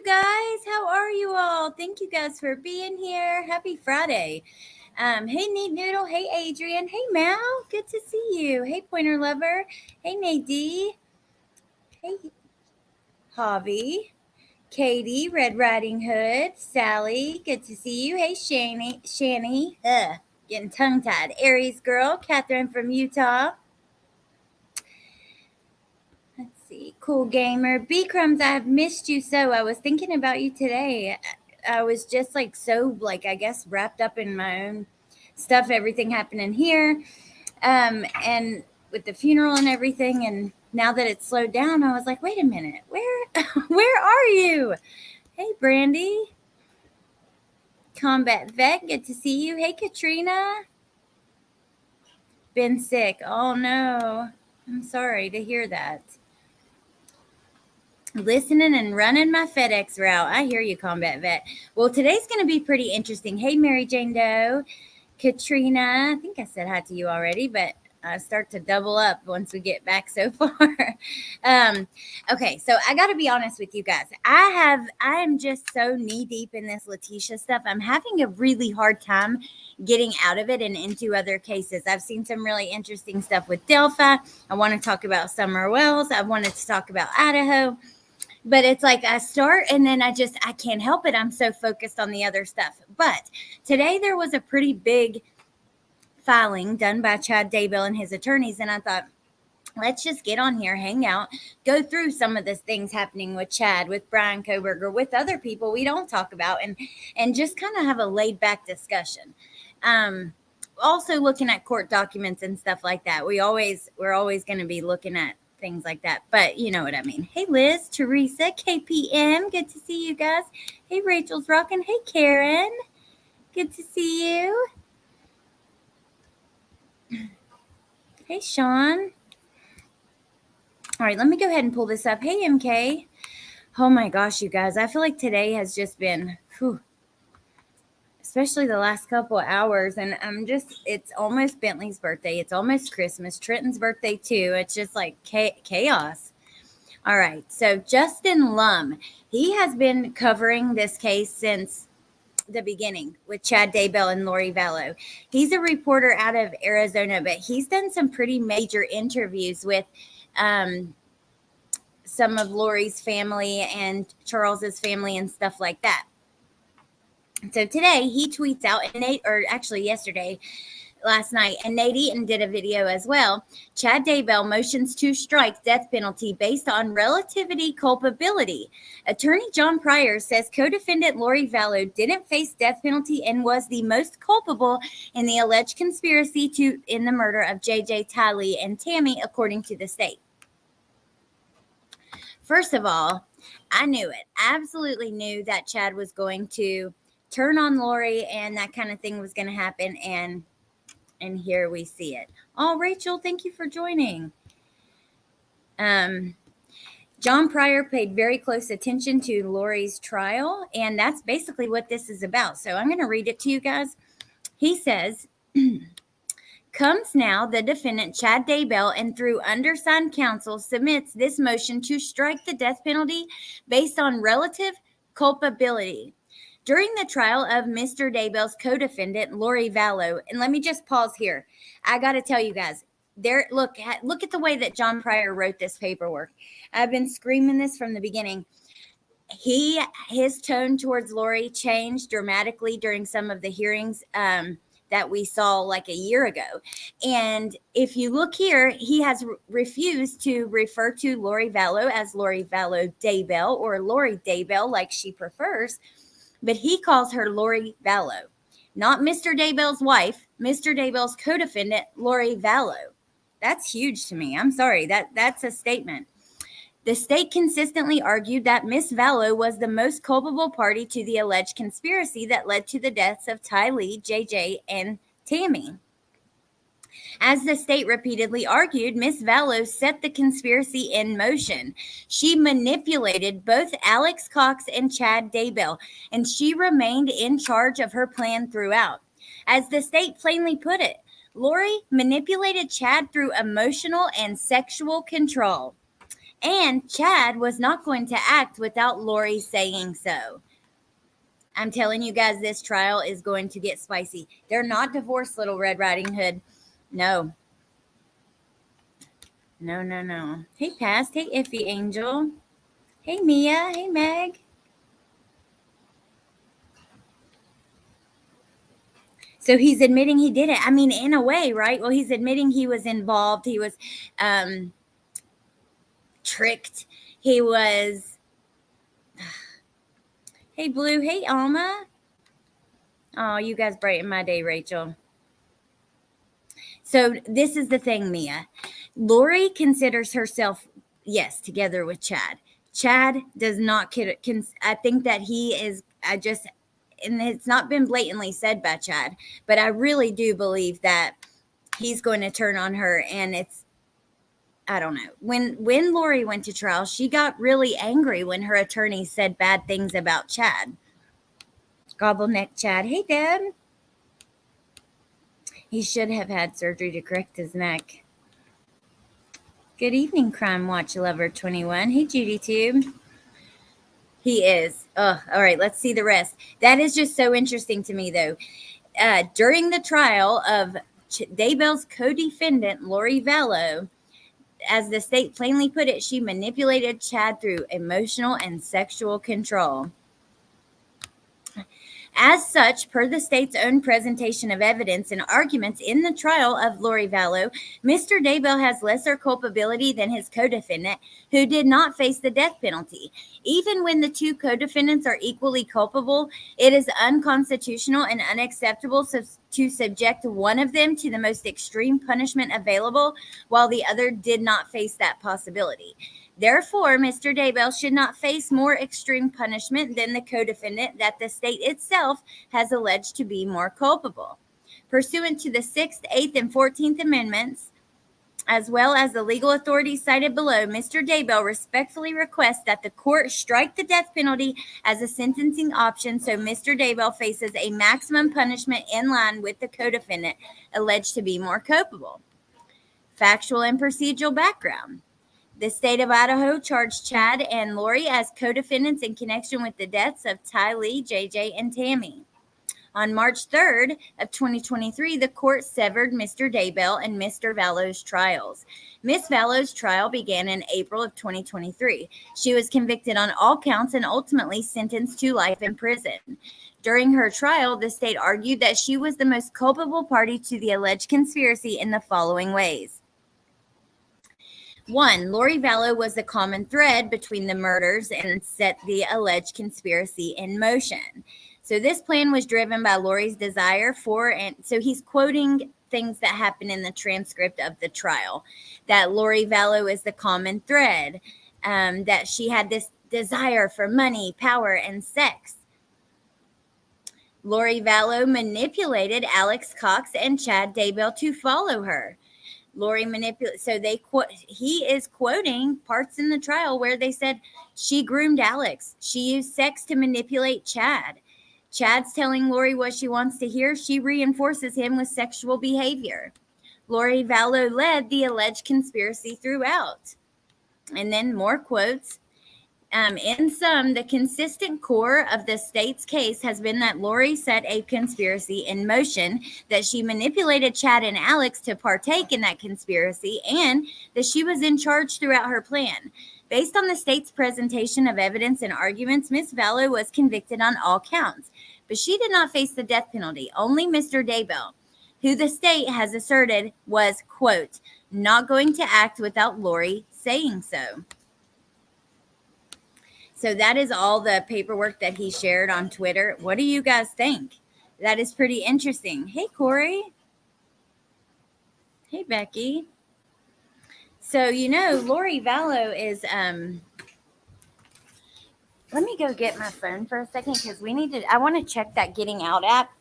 you guys. How are you all? Thank you guys for being here. Happy Friday. Hey, Neat Noodle. Hey, Adrian. Hey, Mal. Good to see you. Hey, Pointer Lover. Hey, Nadie. Hey, Javi. Katie, Red Riding Hood. Sally, good to see you. Hey, Shani. Getting tongue-tied. Aries Girl. Catherine from Utah. Let's see. Cool Gamer. B Crumbs, I have missed you so. I was thinking about you today. I was just I guess wrapped up in my own stuff, everything happening here. And with the funeral and everything. And now that it's slowed down, I was like, wait a minute, where are you? Hey, Brandy. Combat Vet, good to see you. Hey, Katrina. Been sick. Oh, no. I'm sorry to hear that. Listening and running my FedEx route. I hear you, Combat Vet. Well, today's going to be pretty interesting. Hey, Mary Jane Doe. Katrina. I think I said hi to you already, but I start to double up once we get back so far. Okay, so I got to be honest with you guys. I am just so knee deep in this Leticia stuff. I'm having a really hard time getting out of it and into other cases. I've seen some really interesting stuff with Delphi. I want to talk about Summer Wells. I wanted to talk about Idaho. But it's like I start and then I can't help it. I'm so focused on the other stuff. But today there was a pretty big filing done by Chad Daybell and his attorneys. And I thought, let's just get on here, hang out, go through some of the things happening with Chad, with Brian Koberger, with other people we don't talk about, and just kind of have a laid back discussion. Also looking at court documents and stuff like that. We're always going to be looking at things like that, but you know what I mean. Hey, Liz, Teresa, KPM, good to see you guys. Hey, Rachel's rocking. Hey, Karen, good to see you. Hey, Sean. All right, let me go ahead and pull this up. Hey, MK. Oh my gosh, you guys, I feel like today has just been, especially the last couple of hours, and it's almost Bentley's birthday. It's almost Christmas. Trenton's birthday too. It's just like chaos. All right, so Justin Lum, he has been covering this case since the beginning with Chad Daybell and Lori Vallow. He's a reporter out of Arizona, but he's done some pretty major interviews with some of Lori's family and Charles's family and stuff like that. So today he tweets out, last night, and Nate Eaton did a video as well. Chad Daybell motions to strike death penalty based on relativity culpability. Attorney John Pryor says co-defendant Lori Vallow didn't face death penalty and was the most culpable in the alleged conspiracy in the murder of JJ, Tylee, and Tammy, according to the state. First of all, I knew it. I absolutely knew that Chad was going to turn on Lori and that kind of thing was going to happen. And here we see it. Oh, Rachel, thank you for joining. John Pryor paid very close attention to Lori's trial, and that's basically what this is about. So I'm going to read it to you guys. He says, comes now the defendant Chad Daybell, and through undersigned counsel submits this motion to strike the death penalty based on relative culpability. During the trial of Mr. Daybell's co-defendant, Lori Vallow, and let me just pause here. I got to tell you guys, look at the way that John Pryor wrote this paperwork. I've been screaming this from the beginning. His tone towards Lori changed dramatically during some of the hearings that we saw like a year ago. And if you look here, he has refused to refer to Lori Vallow as Lori Vallow Daybell or Lori Daybell like she prefers. But he calls her Lori Vallow, not Mr. Daybell's wife, Mr. Daybell's co-defendant, Lori Vallow. That's huge to me. I'm sorry. That's a statement. The state consistently argued that Miss Vallow was the most culpable party to the alleged conspiracy that led to the deaths of Tylee, JJ, and Tammy. As the state repeatedly argued, Miss Vallow set the conspiracy in motion. She manipulated both Alex Cox and Chad Daybell, and she remained in charge of her plan throughout. As the state plainly put it, Lori manipulated Chad through emotional and sexual control. And Chad was not going to act without Lori saying so. I'm telling you guys, this trial is going to get spicy. They're not divorced, Little Red Riding Hood. No. No. Hey, Past. Hey, Iffy Angel. Hey, Mia. Hey, Meg. So he's admitting he did it. I mean, in a way, right? Well, he's admitting he was involved. He was tricked. He was... Hey, Blue. Hey, Alma. Oh, you guys brighten my day, Rachel. So this is the thing, Mia. Lori considers herself, yes, together with Chad. Chad does not, I think that he is, and it's not been blatantly said by Chad, but I really do believe that he's going to turn on her. And it's, I don't know. When Lori went to trial, she got really angry when her attorney said bad things about Chad. Gobbleneck Chad. Hey, Deb. He should have had surgery to correct his neck. Good evening, Crime Watch Lover 21. Hey, Judy Tube. He is. Oh, all right. Let's see the rest. That is just so interesting to me, though. During the trial of Daybell's co-defendant, Lori Vallow, as the state plainly put it, she manipulated Chad through emotional and sexual control. As such, per the state's own presentation of evidence and arguments in the trial of Lori Vallow, Mr. Daybell has lesser culpability than his co-defendant, who did not face the death penalty. Even when the two co-defendants are equally culpable, it is unconstitutional and unacceptable to subject one of them to the most extreme punishment available, while the other did not face that possibility. Therefore, Mr. Daybell should not face more extreme punishment than the co-defendant that the state itself has alleged to be more culpable. Pursuant to the 6th, 8th, and 14th Amendments, as well as the legal authorities cited below, Mr. Daybell respectfully requests that the court strike the death penalty as a sentencing option so Mr. Daybell faces a maximum punishment in line with the co-defendant alleged to be more culpable. Factual and procedural background. The state of Idaho charged Chad and Lori as co-defendants in connection with the deaths of Ty Lee, JJ, and Tammy. On March 3rd of 2023, the court severed Mr. Daybell and Mr. Vallow's trials. Ms. Vallow's trial began in April of 2023. She was convicted on all counts and ultimately sentenced to life in prison. During her trial, the state argued that she was the most culpable party to the alleged conspiracy in the following ways. 1. Lori Vallow was the common thread between the murders and set the alleged conspiracy in motion. So this plan was driven by Lori's desire for, and so he's quoting things that happened in the transcript of the trial, that Lori Vallow is the common thread, that she had this desire for money, power, and sex. Lori Vallow manipulated Alex Cox and Chad Daybell to follow her. Lori manipulated. So he is quoting parts in the trial where they said she groomed Alex. She used sex to manipulate Chad. Chad's telling Lori what she wants to hear. She reinforces him with sexual behavior. Lori Vallow led the alleged conspiracy throughout. And then more quotes. In sum, the consistent core of the state's case has been that Lori set a conspiracy in motion, that she manipulated Chad and Alex to partake in that conspiracy, and that she was in charge throughout her plan. Based on the state's presentation of evidence and arguments, Ms. Vallow was convicted on all counts, but she did not face the death penalty. Only Mr. Daybell, who the state has asserted was, quote, not going to act without Lori saying so. So that is all the paperwork that he shared on Twitter. What do you guys think? That is pretty interesting. Hey, Corey. Hey, Becky. So, Lori Vallow is, let me go get my phone for a second because I want to check that Getting Out app.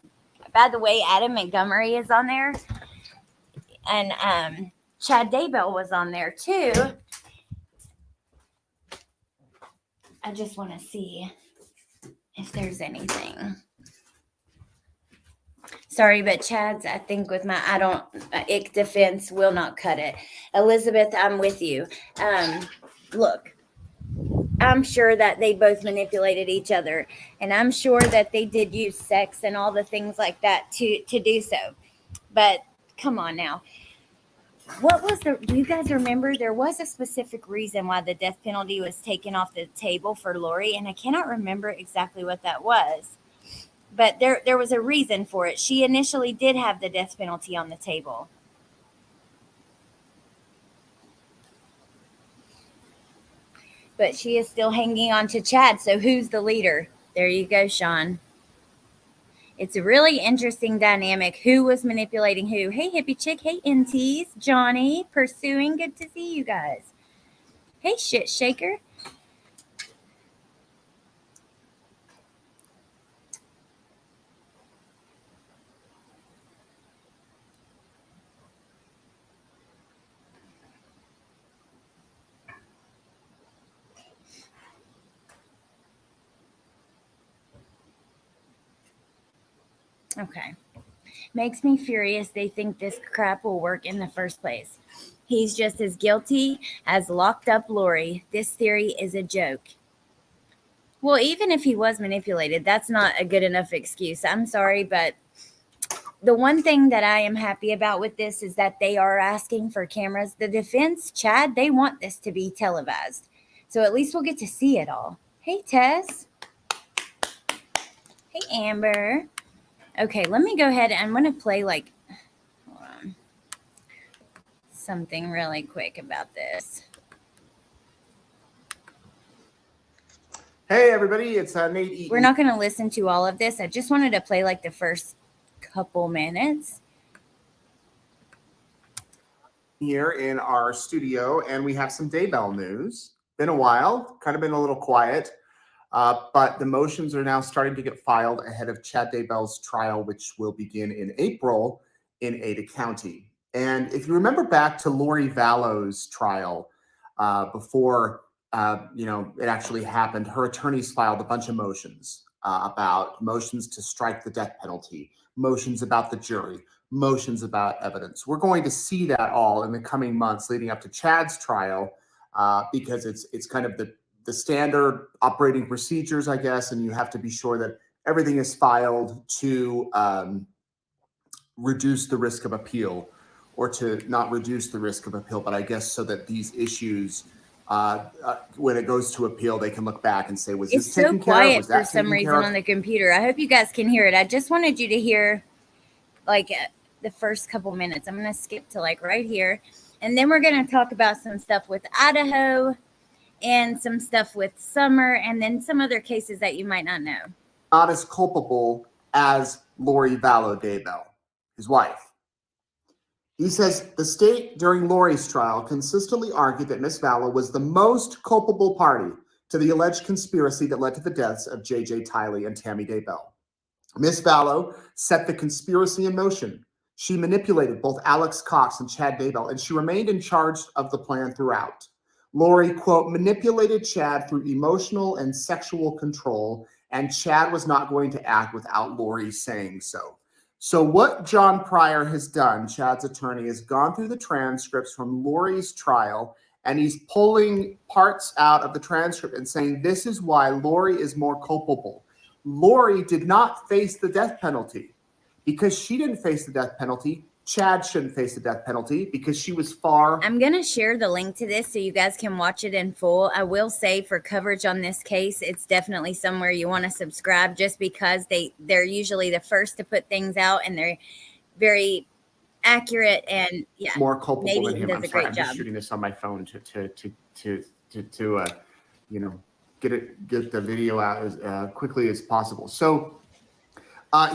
By the way, Adam Montgomery is on there. And Chad Daybell was on there too. I just want to see if there's anything. Sorry, but Chad's, I think with my, ick defense will not cut it. Elizabeth, I'm with you. look, I'm sure that they both manipulated each other, and I'm sure that they did use sex and all the things like that to do so. But come on now. What was the, do you guys remember? There was a specific reason why the death penalty was taken off the table for Lori, and I cannot remember exactly what that was. But there was a reason for it. She initially did have the death penalty on the table. But she is still hanging on to Chad. So who's the leader? There you go, Sean. It's a really interesting dynamic. Who was manipulating who? Hey, hippie chick. Hey, NTs. Johnny, pursuing. Good to see you guys. Hey, shit shaker. Okay. Makes me furious they think this crap will work in the first place. He's just as guilty as locked up Lori. This theory is a joke. Well, even if he was manipulated, that's not a good enough excuse. I'm sorry, but the one thing that I am happy about with this is that they are asking for cameras. The defense, Chad, they want this to be televised. So at least we'll get to see it all. Hey, Tess. Hey, Amber. Okay, let me go ahead. I'm going to play hold on, something really quick about this. Hey, everybody, it's Nate Eaton. We're not going to listen to all of this. I just wanted to play the first couple minutes. Here in our studio, and we have some Daybell news. Been a while, kind of been a little quiet, but the motions are now starting to get filed ahead of Chad Daybell's trial, which will begin in April in Ada County. And if you remember back to Lori Vallow's trial before it actually happened, her attorneys filed a bunch of motions about motions to strike the death penalty, motions about the jury, motions about evidence. We're going to see that all in the coming months leading up to Chad's trial because it's kind of the standard operating procedures, I guess, and you have to be sure that everything is filed to reduce the risk of appeal, or to not reduce the risk of appeal, but I guess so that these issues, when it goes to appeal, they can look back and say, was this taken care of? It's so quiet for some reason on the computer. I hope you guys can hear it. I just wanted you to hear the first couple minutes. I'm going to skip to right here. And then we're going to talk about some stuff with Idaho and some stuff with Summer, and then some other cases that you might not know. Not as culpable as Lori Vallow Daybell, his wife. He says the state during Lori's trial consistently argued that Miss Vallow was the most culpable party to the alleged conspiracy that led to the deaths of J.J. Tiley and Tammy Daybell. Miss Vallow set the conspiracy in motion. She manipulated both Alex Cox and Chad Daybell, and she remained in charge of the plan throughout. Lori, quote, manipulated Chad through emotional and sexual control, and Chad was not going to act without Lori saying so. So what John Pryor has done, Chad's attorney, has gone through the transcripts from Lori's trial, and he's pulling parts out of the transcript and saying this is why Lori is more culpable. Lori did not face the death penalty. Because she didn't face the death penalty, Chad shouldn't face the death penalty because she was far. I'm going to share the link to this so you guys can watch it in full. I will say for coverage on this case, it's definitely somewhere you want to subscribe just because they're usually the first to put things out and they're very accurate and more culpable than him. Does a great job. I'm just shooting this on my phone to get the video out as quickly as possible. So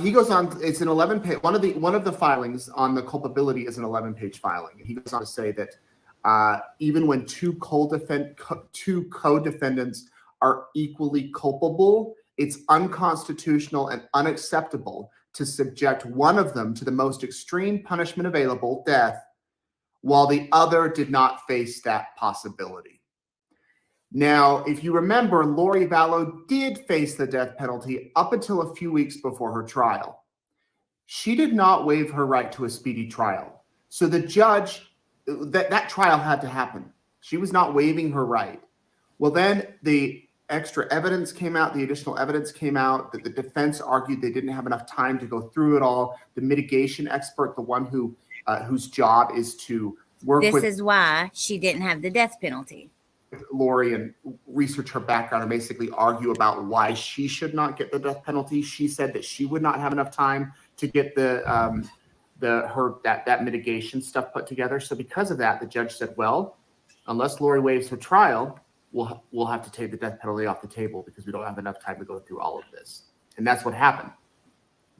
he goes on. It's an 11-page. One of the filings on the culpability is an 11-page filing. He goes on to say that even when two co-defendants are equally culpable, it's unconstitutional and unacceptable to subject one of them to the most extreme punishment available, death, while the other did not face that possibility. Now, if you remember, Lori Vallow did face the death penalty up until a few weeks before her trial. She did not waive her right to a speedy trial. So the judge, that trial had to happen. She was not waiving her right. Well, then the extra evidence came out, the additional evidence came out that the defense argued they didn't have enough time to go through it all. The mitigation expert, the one whose job is to work This with is why she didn't have the death penalty. Lori and research her background and basically argue about why she should not get the death penalty. She said that she would not have enough time to get that mitigation stuff put together. So because of that, the judge said, well, unless Lori waives her trial, we'll have to take the death penalty off the table because we don't have enough time to go through all of this. And that's what happened.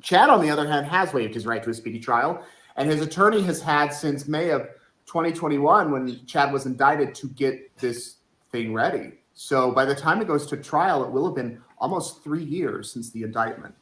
Chad, on the other hand, has waived his right to a speedy trial, and his attorney has had since May of 2021, when Chad was indicted, to get this thing ready. So by the time it goes to trial, it will have been almost 3 years since the indictment.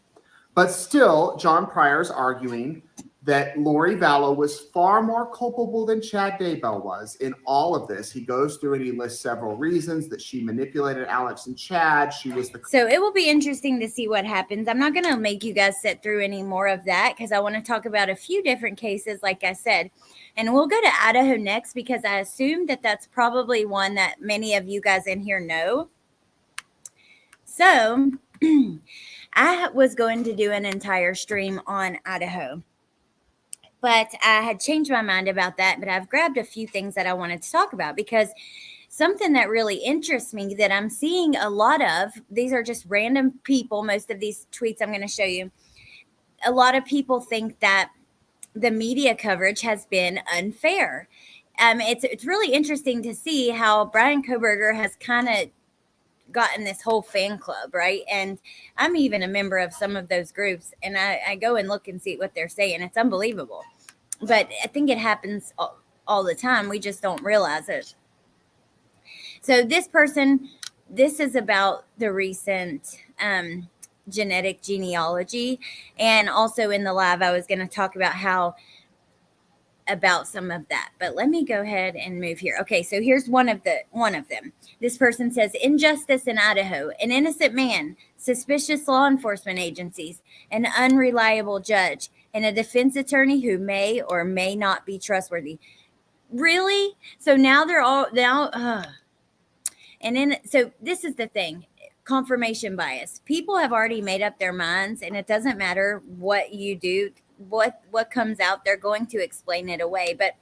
But still, John Pryor's arguing that Lori Vallow was far more culpable than Chad Daybell was in all of this. He goes through and he lists several reasons that she manipulated Alex and Chad. So it will be interesting to see what happens. I'm not going to make you guys sit through any more of that because I want to talk about a few different cases, like I said. And we'll go to Idaho next because I assume that that's probably one that many of you guys in here know. So I was going to do an entire stream on Idaho, but I had changed my mind about that. But I've grabbed a few things that I wanted to talk about because something that really interests me that I'm seeing a lot of, these are just random people. Most of these tweets I'm going to show you. A lot of people think that the media coverage has been unfair. It's really interesting to see how Bryan Kohberger has kind of gotten this whole fan club, right? And I'm even a member of some of those groups, and I go and look and see what they're saying. It's unbelievable. But I think it happens all the time. We just don't realize it. So this is about the recent genetic genealogy. And also in the live, I was going to talk about some of that, but let me go ahead and move here. Okay, so here's one of them. This person says, injustice in Idaho, an innocent man, suspicious law enforcement agencies, an unreliable judge, and a defense attorney who may or may not be trustworthy. Really? So now so this is the thing. Confirmation bias. People have already made up their minds, and it doesn't matter what you do, what comes out, they're going to explain it away. But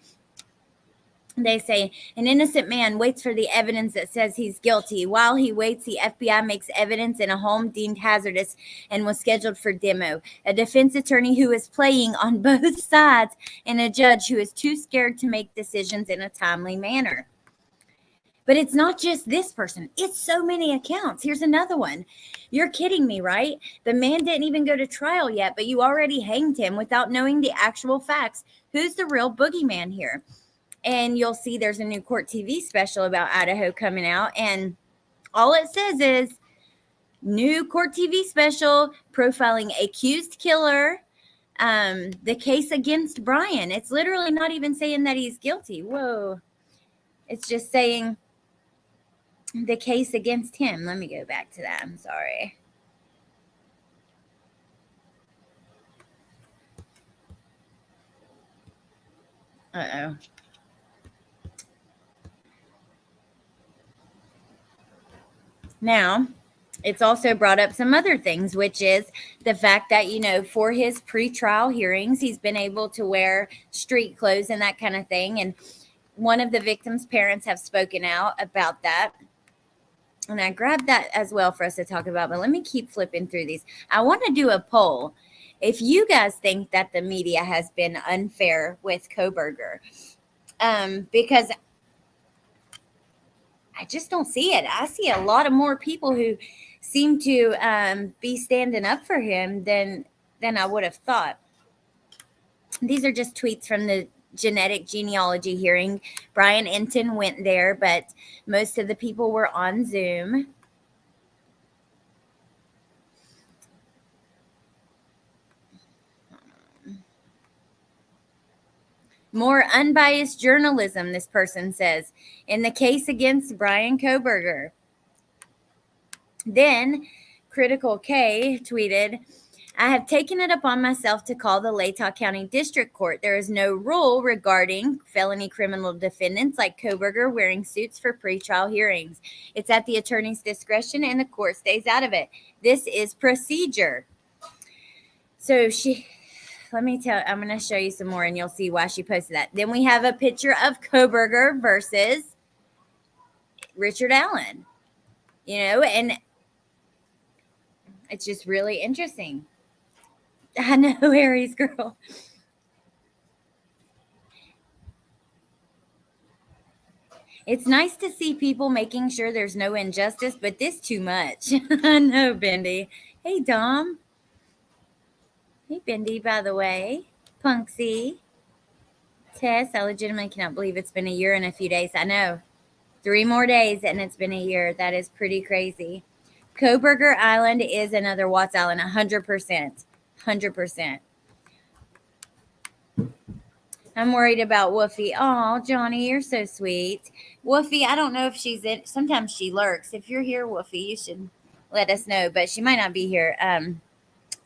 they say an innocent man waits for the evidence that says he's guilty. While he waits, the FBI makes evidence in a home deemed hazardous and was scheduled for demo. A defense attorney who is playing on both sides, and a judge who is too scared to make decisions in a timely manner. But it's not just this person. It's so many accounts. Here's another one. You're kidding me, right? The man didn't even go to trial yet, but you already hanged him without knowing the actual facts. Who's the real boogeyman here? And you'll see there's a new Court TV special about Idaho coming out. And all it says is, new Court TV special profiling accused killer, the case against Bryan. It's literally not even saying that he's guilty. Whoa. It's just saying the case against him. Let me go back to that. I'm sorry. Uh-oh. Now, it's also brought up some other things, which is the fact that, for his pretrial hearings, he's been able to wear street clothes and that kind of thing. And one of the victim's parents have spoken out about that. And I grabbed that as well for us to talk about, but let me keep flipping through these. I want to do a poll. If you guys think that the media has been unfair with Kohberger, because I just don't see it. I see a lot of more people who seem to be standing up for him than I would have thought. These are just tweets from the genetic genealogy hearing. Brian Enton went there, but most of the people were on Zoom. More unbiased journalism, this person says, in the case against Bryan Kohberger. Then Critical K tweeted, I have taken it upon myself to call the Latah County District Court. There is no rule regarding felony criminal defendants like Koberger wearing suits for pretrial hearings. It's at the attorney's discretion and the court stays out of it. This is procedure. So let me I'm going to show you some more and you'll see why she posted that. Then we have a picture of Koberger versus Richard Allen, and it's just really interesting. I know, Harry's girl. It's nice to see people making sure there's no injustice, but this too much. I know, Bendy. Hey, Dom. Hey, Bendy, by the way. Punksy. Tess, I legitimately cannot believe it's been a year and a few days. I know. 3 more days and it's been a year. That is pretty crazy. Koberger Island is another Watts Island, 100%. 100%. I'm worried about Woofy. Oh, Johnny, you're so sweet. Woofy, I don't know if she's in. Sometimes she lurks. If you're here, Woofy, you should let us know. But she might not be here.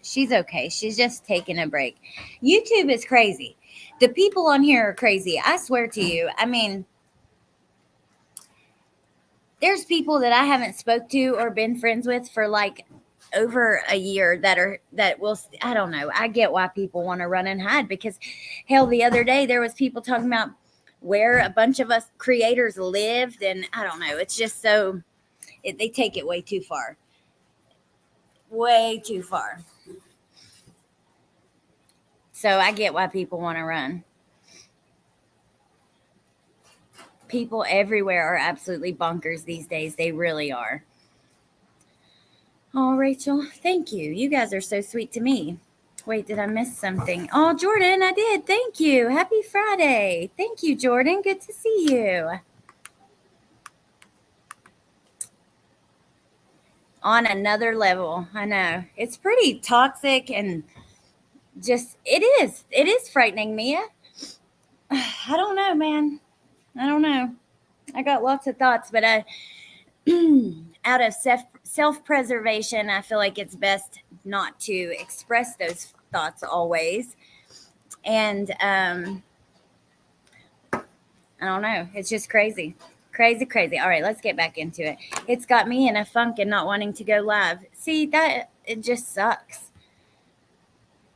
She's okay. She's just taking a break. YouTube is crazy. The people on here are crazy. I swear to you. I mean, there's people that I haven't spoke to or been friends with for like over a year that will, I don't know. I get why people want to run and hide because hell, the other day there was people talking about where a bunch of us creators lived, and I don't know. It's just so they take it way too far. Way too far. So I get why people want to run. People everywhere are absolutely bonkers these days. They really are. Oh, Rachel, thank you. You guys are so sweet to me. Wait, did I miss something? Oh, Jordan, I did. Thank you. Happy Friday. Thank you, Jordan. Good to see you. On another level. I know. It's pretty toxic and just, it is. It is frightening, Mia. I don't know, man. I don't know. I got lots of thoughts, but out of self-preservation, I feel like it's best not to express those thoughts always. And I don't know. It's just crazy. Crazy. All right, let's get back into it. It's got me in a funk and not wanting to go live. See, that it just sucks.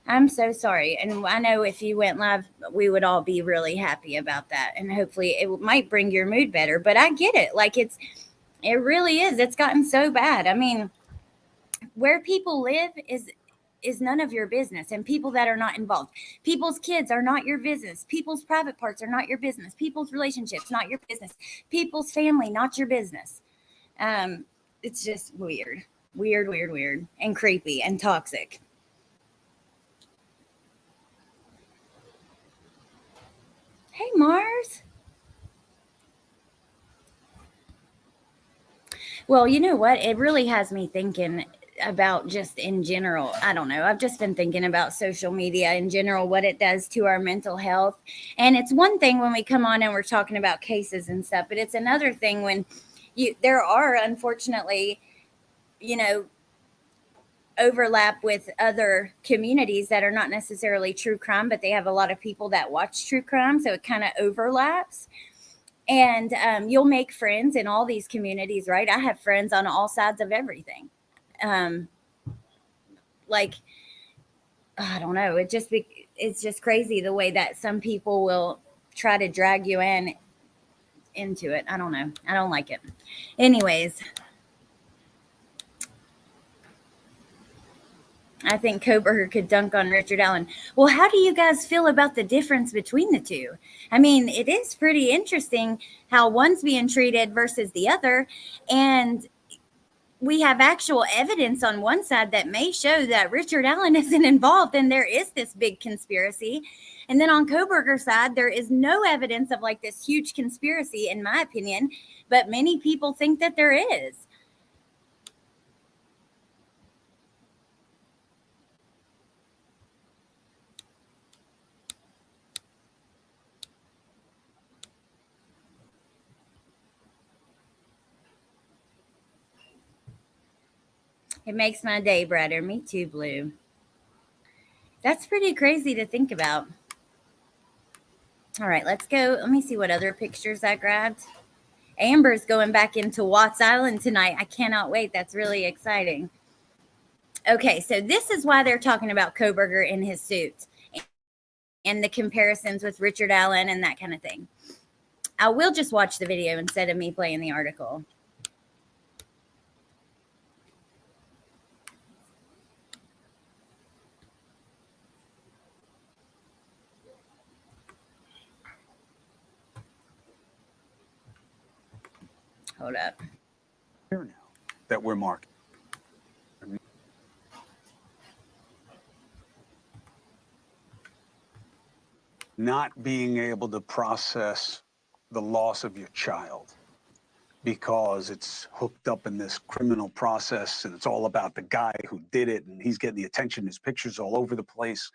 I'm so sorry. And I know if you went live, we would all be really happy about that. And hopefully it might bring your mood better. But I get it. Like it really is. It's gotten so bad. I mean, where people live is none of your business, and people that are not involved. People's kids are not your business. People's private parts are not your business. People's relationships, not your business. People's family, not your business. It's just weird, and creepy and toxic. Hey, Mars. Well, you know what? It really has me thinking about just in general. I don't know. I've just been thinking about social media in general, what it does to our mental health. And it's one thing when we come on and we're talking about cases and stuff, but it's another thing when there are, unfortunately, overlap with other communities that are not necessarily true crime, but they have a lot of people that watch true crime. So it kind of overlaps. And you'll make friends in all these communities, right? I have friends on all sides of everything. Like, I don't know. It's just crazy the way that some people will try to drag you into it. I don't know. I don't like it. Anyways, I think Koberger could dunk on Richard Allen. Well, how do you guys feel about the difference between the two? I mean, it is pretty interesting how one's being treated versus the other. And we have actual evidence on one side that may show that Richard Allen isn't involved and there is this big conspiracy. And then on Koberger's side, there is no evidence of like this huge conspiracy, in my opinion, but many people think that there is. It makes my day brighter. Me too, Blue. That's pretty crazy to think about. All right, let's go. Let me see what other pictures I grabbed. Amber's going back into Watts Island tonight. I cannot wait. That's really exciting. Okay, so this is why they're talking about Koberger in his suit and the comparisons with Richard Allen and that kind of thing. I will just watch the video instead of me playing the article. Hold up. Here now that we're marking. Not being able to process the loss of your child because it's hooked up in this criminal process and it's all about the guy who did it and he's getting the attention, his pictures all over the place.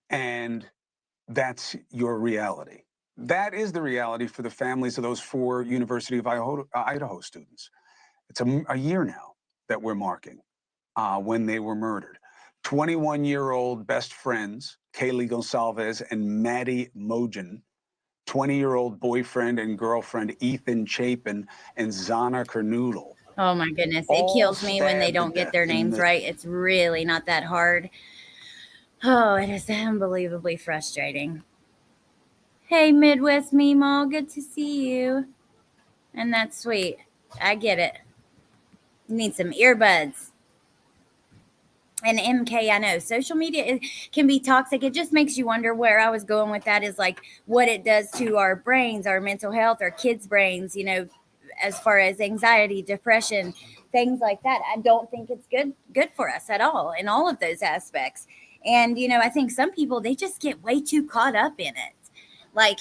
And that's your reality. That is the reality for the families of those 4 University of Idaho students. It's a year now that we're marking when they were murdered. 21-year-old best friends, Kaylee Gonsalves and Maddie Mogen, 20-year-old boyfriend and girlfriend, Ethan Chapin and Zana Kernoodle. Oh my goodness. It kills me when they don't get their names right. It's really not that hard. Oh, it is unbelievably frustrating. Hey, Midwest Meemaw, good to see you. And that's sweet. I get it. You need some earbuds. And MK, I know social media can be toxic. It just makes you wonder where I was going with that is like what it does to our brains, our mental health, our kids' brains, you know, as far as anxiety, depression, things like that. I don't think it's good for us at all in all of those aspects. And, you know, I think some people, they just get way too caught up in it. Like,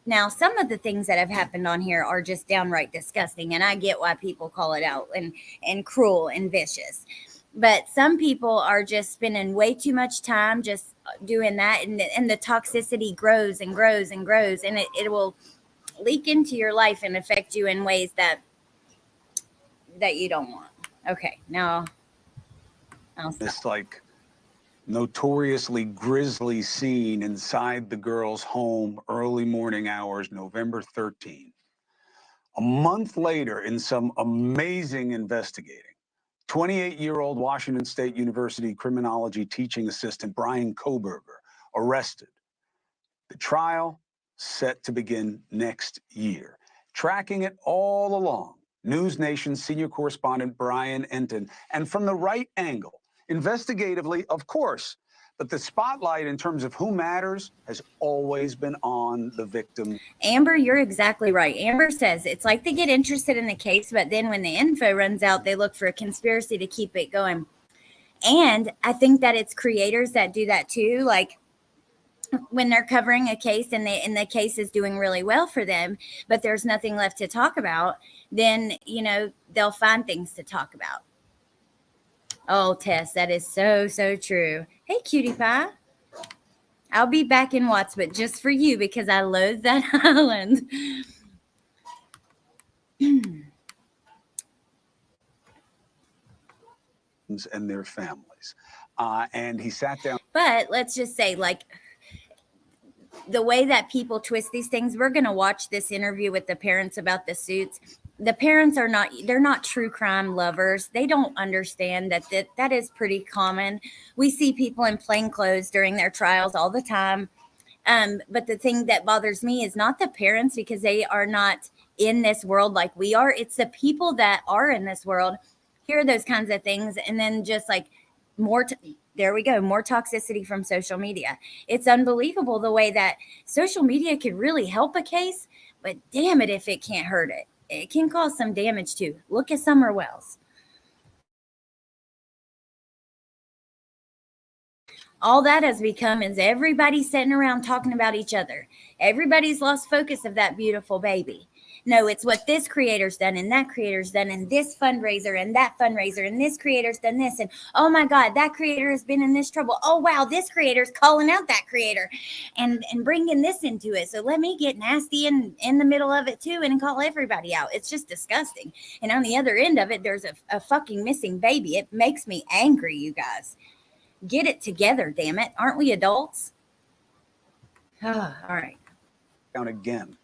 now, some of the things that have happened on here are just downright disgusting, and I get why people call it out and cruel and vicious. But some people are just spending way too much time just doing that, and the toxicity grows and grows and grows, and it will leak into your life and affect you in ways that you don't want. Okay, now I'll stop. It's like notoriously grisly scene inside the girl's home, early morning hours, November 13. A month later, in some amazing investigating, 28-year-old Washington State University criminology teaching assistant Brian Koberger arrested. The trial set to begin next year. Tracking it all along, News Nation senior correspondent Brian Enton, and from the right angle, investigatively, of course, but the spotlight in terms of who matters has always been on the victim. Amber, you're exactly right. Amber says it's like they get interested in the case, but then when the info runs out, they look for a conspiracy to keep it going. And I think that it's creators that do that too. Like when they're covering a case and the case is doing really well for them, but there's nothing left to talk about, then, you know, they'll find things to talk about. Oh, Tess, that is so, so true. Hey, cutie pie. I'll be back in Watts, but just for you because I loathe that island. And their families. And he sat down. But let's just say, like, the way that people twist these things, we're going to watch this interview with the parents about the suits. The parents they're not true crime lovers. They don't understand that is pretty common. We see people in plain clothes during their trials all the time. But the thing that bothers me is not the parents, because they are not in this world like we are. It's the people that are in this world hear those kinds of things, and then just like there we go, more toxicity from social media. It's unbelievable the way that social media could really help a case, but damn it if it can't hurt it. It can cause some damage too. Look at Summer Wells. All that has become is everybody sitting around talking about each other. Everybody's lost focus of that beautiful baby. No, it's what this creator's done and that creator's done and this fundraiser and that fundraiser and this creator's done this. And oh my God, that creator has been in this trouble. Oh wow, this creator's calling out that creator and bringing this into it. So let me get nasty in the middle of it too and call everybody out. It's just disgusting. And on the other end of it, there's a fucking missing baby. It makes me angry, you guys. Get it together, damn it. Aren't we adults? All right. Down again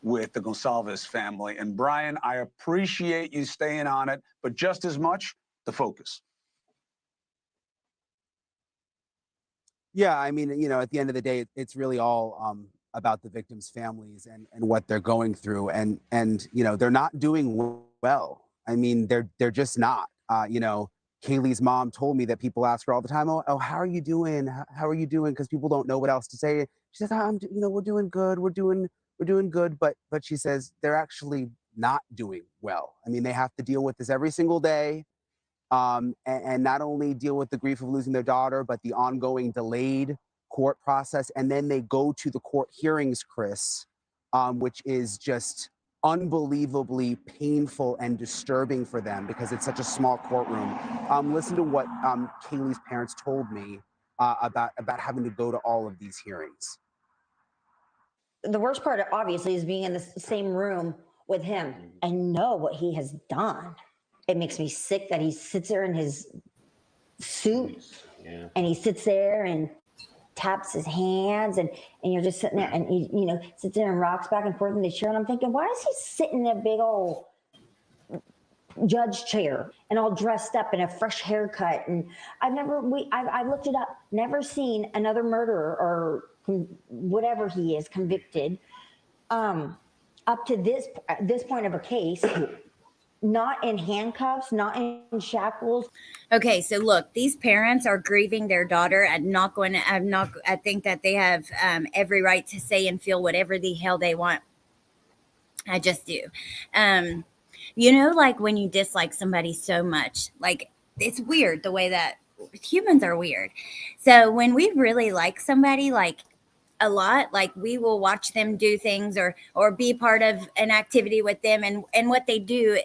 with the Gonsalves family. And Brian, I appreciate you staying on it, but just as much, the focus. Yeah, I mean, at the end of the day, it's really all about the victims' families and what they're going through, and they're not doing well. I mean, they're just not. Kaylee's mom told me that people ask her all the time, "Oh, how are you doing? How are you doing?" Because people don't know what else to say. She says, we're doing good. We're doing good." But she says they're actually not doing well. I mean, they have to deal with this every single day. And not only deal with the grief of losing their daughter, but the ongoing delayed court process. And then they go to the court hearings, Chris, which is just unbelievably painful and disturbing for them because it's such a small courtroom. Listen to what Kaylee's parents told me about having to go to all of these hearings. The worst part, obviously, is being in the same room with him and know what he has done. It makes me sick that he sits there in his suit and he sits there and taps his hands and you're just sitting there and he, sits there and rocks back and forth in the chair. And I'm thinking, why is he sitting in a big old judge chair and all dressed up in a fresh haircut? And I looked it up, never seen another murderer or whatever he is convicted up to this point of a case. Not in handcuffs, not in shackles. Okay, so look, these parents are grieving their daughter. I think that they have every right to say and feel whatever the hell they want. I just do. Like when you dislike somebody so much, like it's weird the way that humans are weird. So when we really like somebody, like a lot, like we will watch them do things or be part of an activity with them and what they do.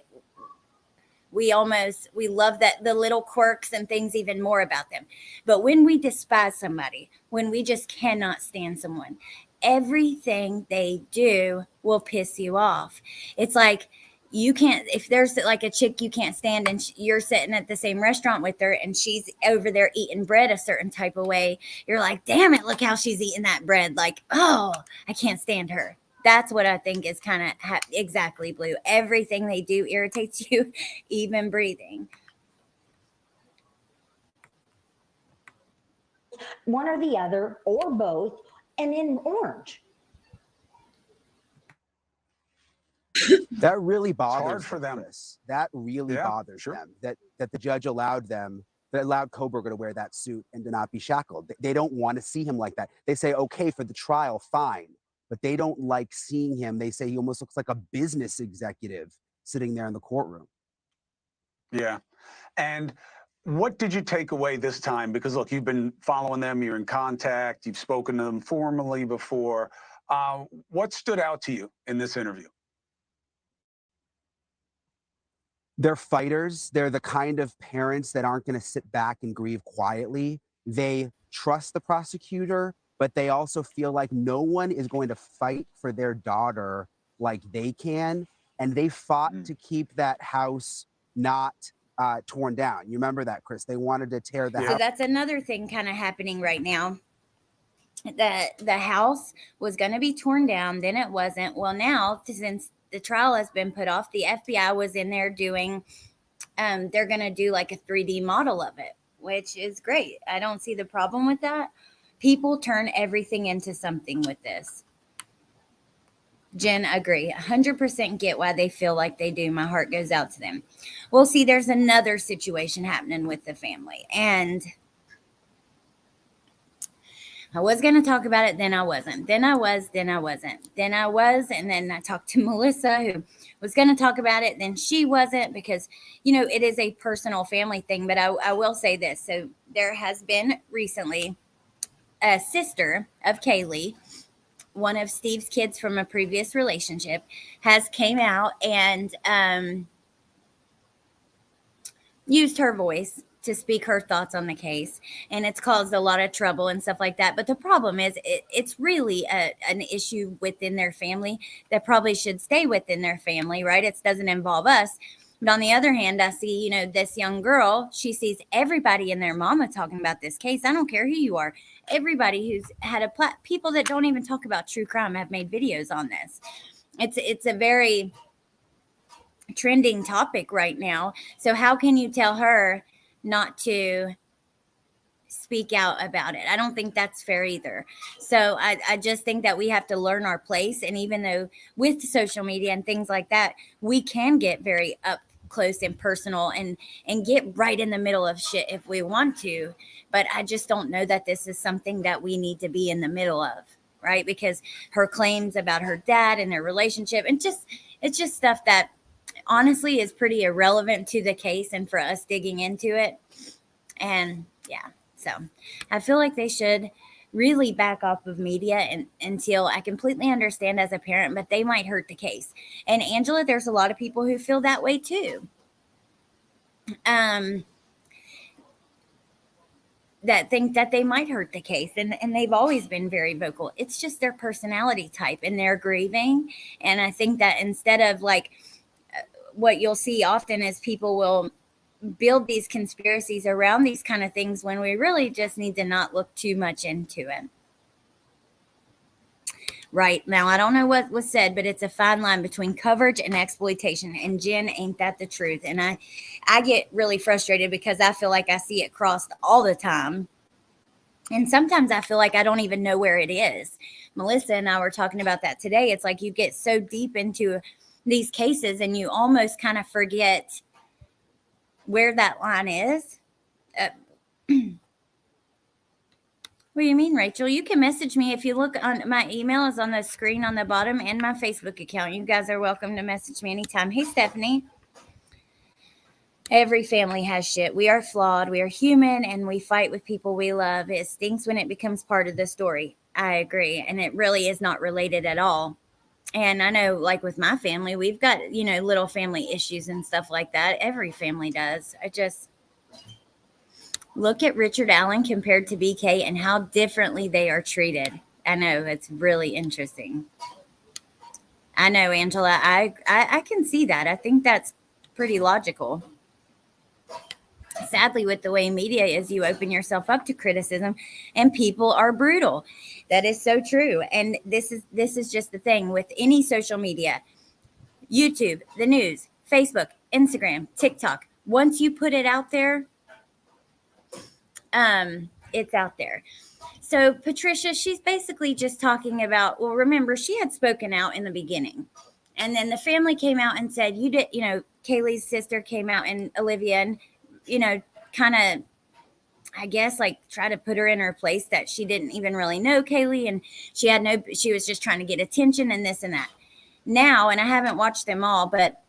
We love that the little quirks and things even more about them. But when we despise somebody, when we just cannot stand someone, everything they do will piss you off. It's like you can't, if there's like a chick you can't stand and you're sitting at the same restaurant with her and she's over there eating bread a certain type of way, you're like, damn it, look how she's eating that bread. Like, oh, I can't stand her. That's what I think is kind of exactly Blue. Everything they do irritates you, even breathing. One or the other, or both, and in orange. That really bothers hard for them. Chris. That really bothers them. That the judge allowed Kohberger to wear that suit and to not be shackled. They don't want to see him like that. They say, okay, for the trial, fine. But they don't like seeing him. They say he almost looks like a business executive sitting there in the courtroom. Yeah. And what did you take away this time? Because look, you've been following them, you're in contact, you've spoken to them formally before. What stood out to you in this interview? They're fighters. They're the kind of parents that aren't going to sit back and grieve quietly. They trust the prosecutor, but they also feel like no one is going to fight for their daughter like they can. And they fought to keep that house not torn down. You remember that, Chris? They wanted to tear the house. So that's another thing kind of happening right now. The house was going to be torn down, then it wasn't. Well, now, since the trial has been put off, the FBI was in there doing, they're going to do like a 3D model of it, which is great. I don't see the problem with that. People turn everything into something with this. Jen, agree. 100% get why they feel like they do. My heart goes out to them. Well, see, there's another situation happening with the family. And I was going to talk about it, then I wasn't. Then I was, then I wasn't. Then I was, and then I talked to Melissa, who was going to talk about it. Then she wasn't because, it is a personal family thing. But I will say this. So there has been recently a sister of Kaylee, one of Steve's kids from a previous relationship, has came out and used her voice to speak her thoughts on the case, and it's caused a lot of trouble and stuff like that. But the problem is it's really an issue within their family that probably should stay within their family, right? It doesn't involve us. But on the other hand, I see, you know, this young girl, she sees everybody and their mama talking about this case. I don't care who you are. Everybody who's had people that don't even talk about true crime have made videos on this. It's a very trending topic right now. So how can you tell her not to speak out about it? I don't think that's fair either. So I just think that we have to learn our place. And even though with social media and things like that, we can get very up close and personal and get right in the middle of shit if we want to. But I just don't know that this is something that we need to be in the middle of, right? Because her claims about her dad and their relationship, and it's just stuff that honestly is pretty irrelevant to the case and for us digging into it. And yeah, so I feel like they should really back off of media and until I completely understand as a parent, but they might hurt the case. And Angela, there's a lot of people who feel that way too. That think that they might hurt the case, and they've always been very vocal. It's just their personality type and they're grieving. And I think that instead of like what you'll see often is people will build these conspiracies around these kind of things when we really just need to not look too much into it. Right now, I don't know what was said, but it's a fine line between coverage and exploitation. And Jen, ain't that the truth? And I get really frustrated because I feel like I see it crossed all the time. And sometimes I feel like I don't even know where it is. Melissa and I were talking about that today. It's like you get so deep into these cases and you almost kind of forget where that line is. What do you mean, Rachel? You can message me. If you look on my email is on the screen on the bottom and my Facebook account. You guys are welcome to message me anytime. Hey, Stephanie. Every family has shit. We are flawed. We are human and we fight with people we love. It stinks when it becomes part of the story. I agree. And it really is not related at all. And I know, like with my family, we've got, you know, little family issues and stuff like that. Every family does. I just look at Richard Allen compared to BK and how differently they are treated. I know, it's really interesting. I know, Angela, I can see that. I think that's pretty logical. Sadly, with the way media is, you open yourself up to criticism and people are brutal. That is so true. And this is just the thing with any social media, YouTube, the news, Facebook, Instagram, TikTok. Once you put it out there, it's out there. So Patricia, she's basically just talking about, well, remember, she had spoken out in the beginning. And then the family came out and said, you did, you know, Kaylee's sister came out and Olivia and, you know, kind of, I guess, like try to put her in her place that she didn't even really know Kaylee. And she was just trying to get attention and this and that. Now, and I haven't watched them all, but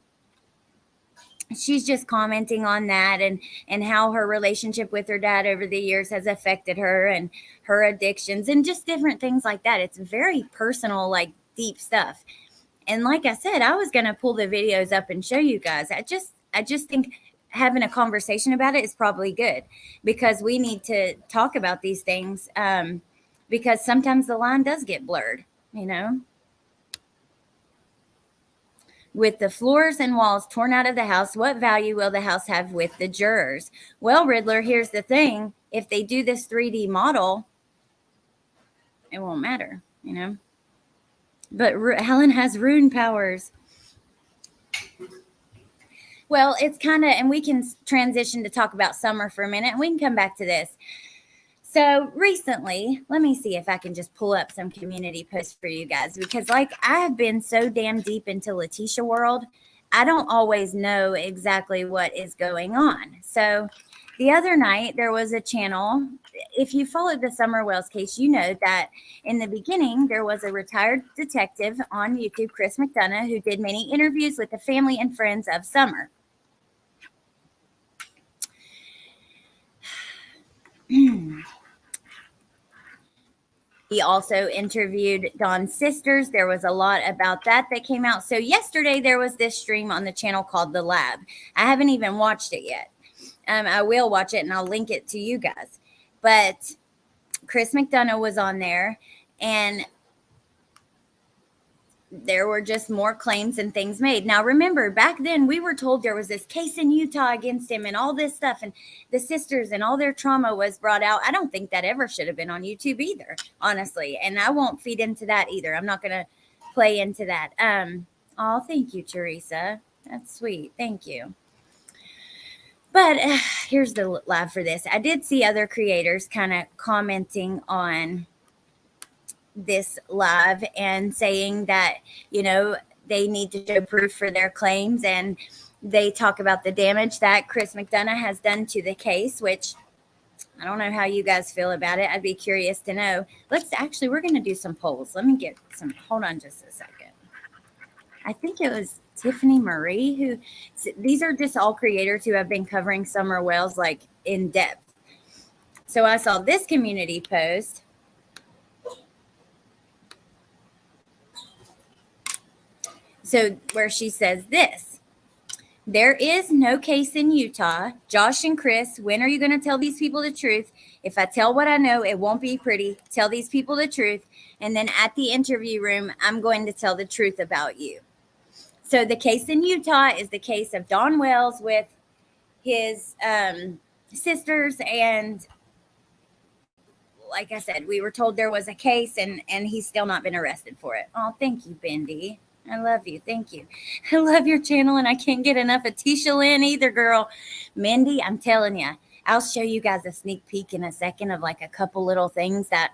she's just commenting on that and how her relationship with her dad over the years has affected her and her addictions and just different things like that. It's very personal, like deep stuff. And like I said, I was going to pull the videos up and show you guys. I just think having a conversation about it is probably good because we need to talk about these things because sometimes the line does get blurred, you know. With the floors and walls torn out of the house, what value will the house have with the jurors? Well, Riddler, here's the thing. If they do this 3D model, it won't matter, you know. But Helen has rune powers. Well, it's kind of, and we can transition to talk about Summer for a minute, and we can come back to this. So recently, let me see if I can just pull up some community posts for you guys, because like I have been so damn deep into Leticia world, I don't always know exactly what is going on. So the other night there was a channel. If you followed the Summer Wells case, you know that in the beginning there was a retired detective on YouTube, Chris McDonough, who did many interviews with the family and friends of Summer. He also interviewed Dawn's sisters. There was a lot about that came out. So yesterday there was this stream on the channel called The Lab. I haven't even watched it yet. I will watch it and I'll link it to you guys. But Chris McDonough was on there and there were just more claims and things made. Now, remember, back then we were told there was this case in Utah against him and all this stuff, and the sisters and all their trauma was brought out. I don't think that ever should have been on YouTube either, honestly. And I won't feed into that either. I'm not going to play into that. Oh, thank you, Teresa. That's sweet. Thank you. But here's the live for this. I did see other creators kind of commenting on this live and saying that, you know, they need to show proof for their claims, and they talk about the damage that Chris McDonough has done to the case, which I don't know how you guys feel about it. I'd be curious to know. We're going to do some polls. Let me get some, hold on just a second. I think it was Tiffany Marie these are just all creators who have been covering Summer Wells like in depth. So I saw this community post. So where she says this: there is no case in Utah. Josh and Chris, when are you going to tell these people the truth? If I tell what I know, it won't be pretty. Tell these people the truth. And then at the interview room, I'm going to tell the truth about you. So the case in Utah is the case of Don Wells with his sisters. And like I said, we were told there was a case, and he's still not been arrested for it. Oh, thank you, Bendy. I love you. Thank you. I love your channel, and I can't get enough of Tisha Lynn either, girl. Mindy, I'm telling you, I'll show you guys a sneak peek in a second of like a couple little things that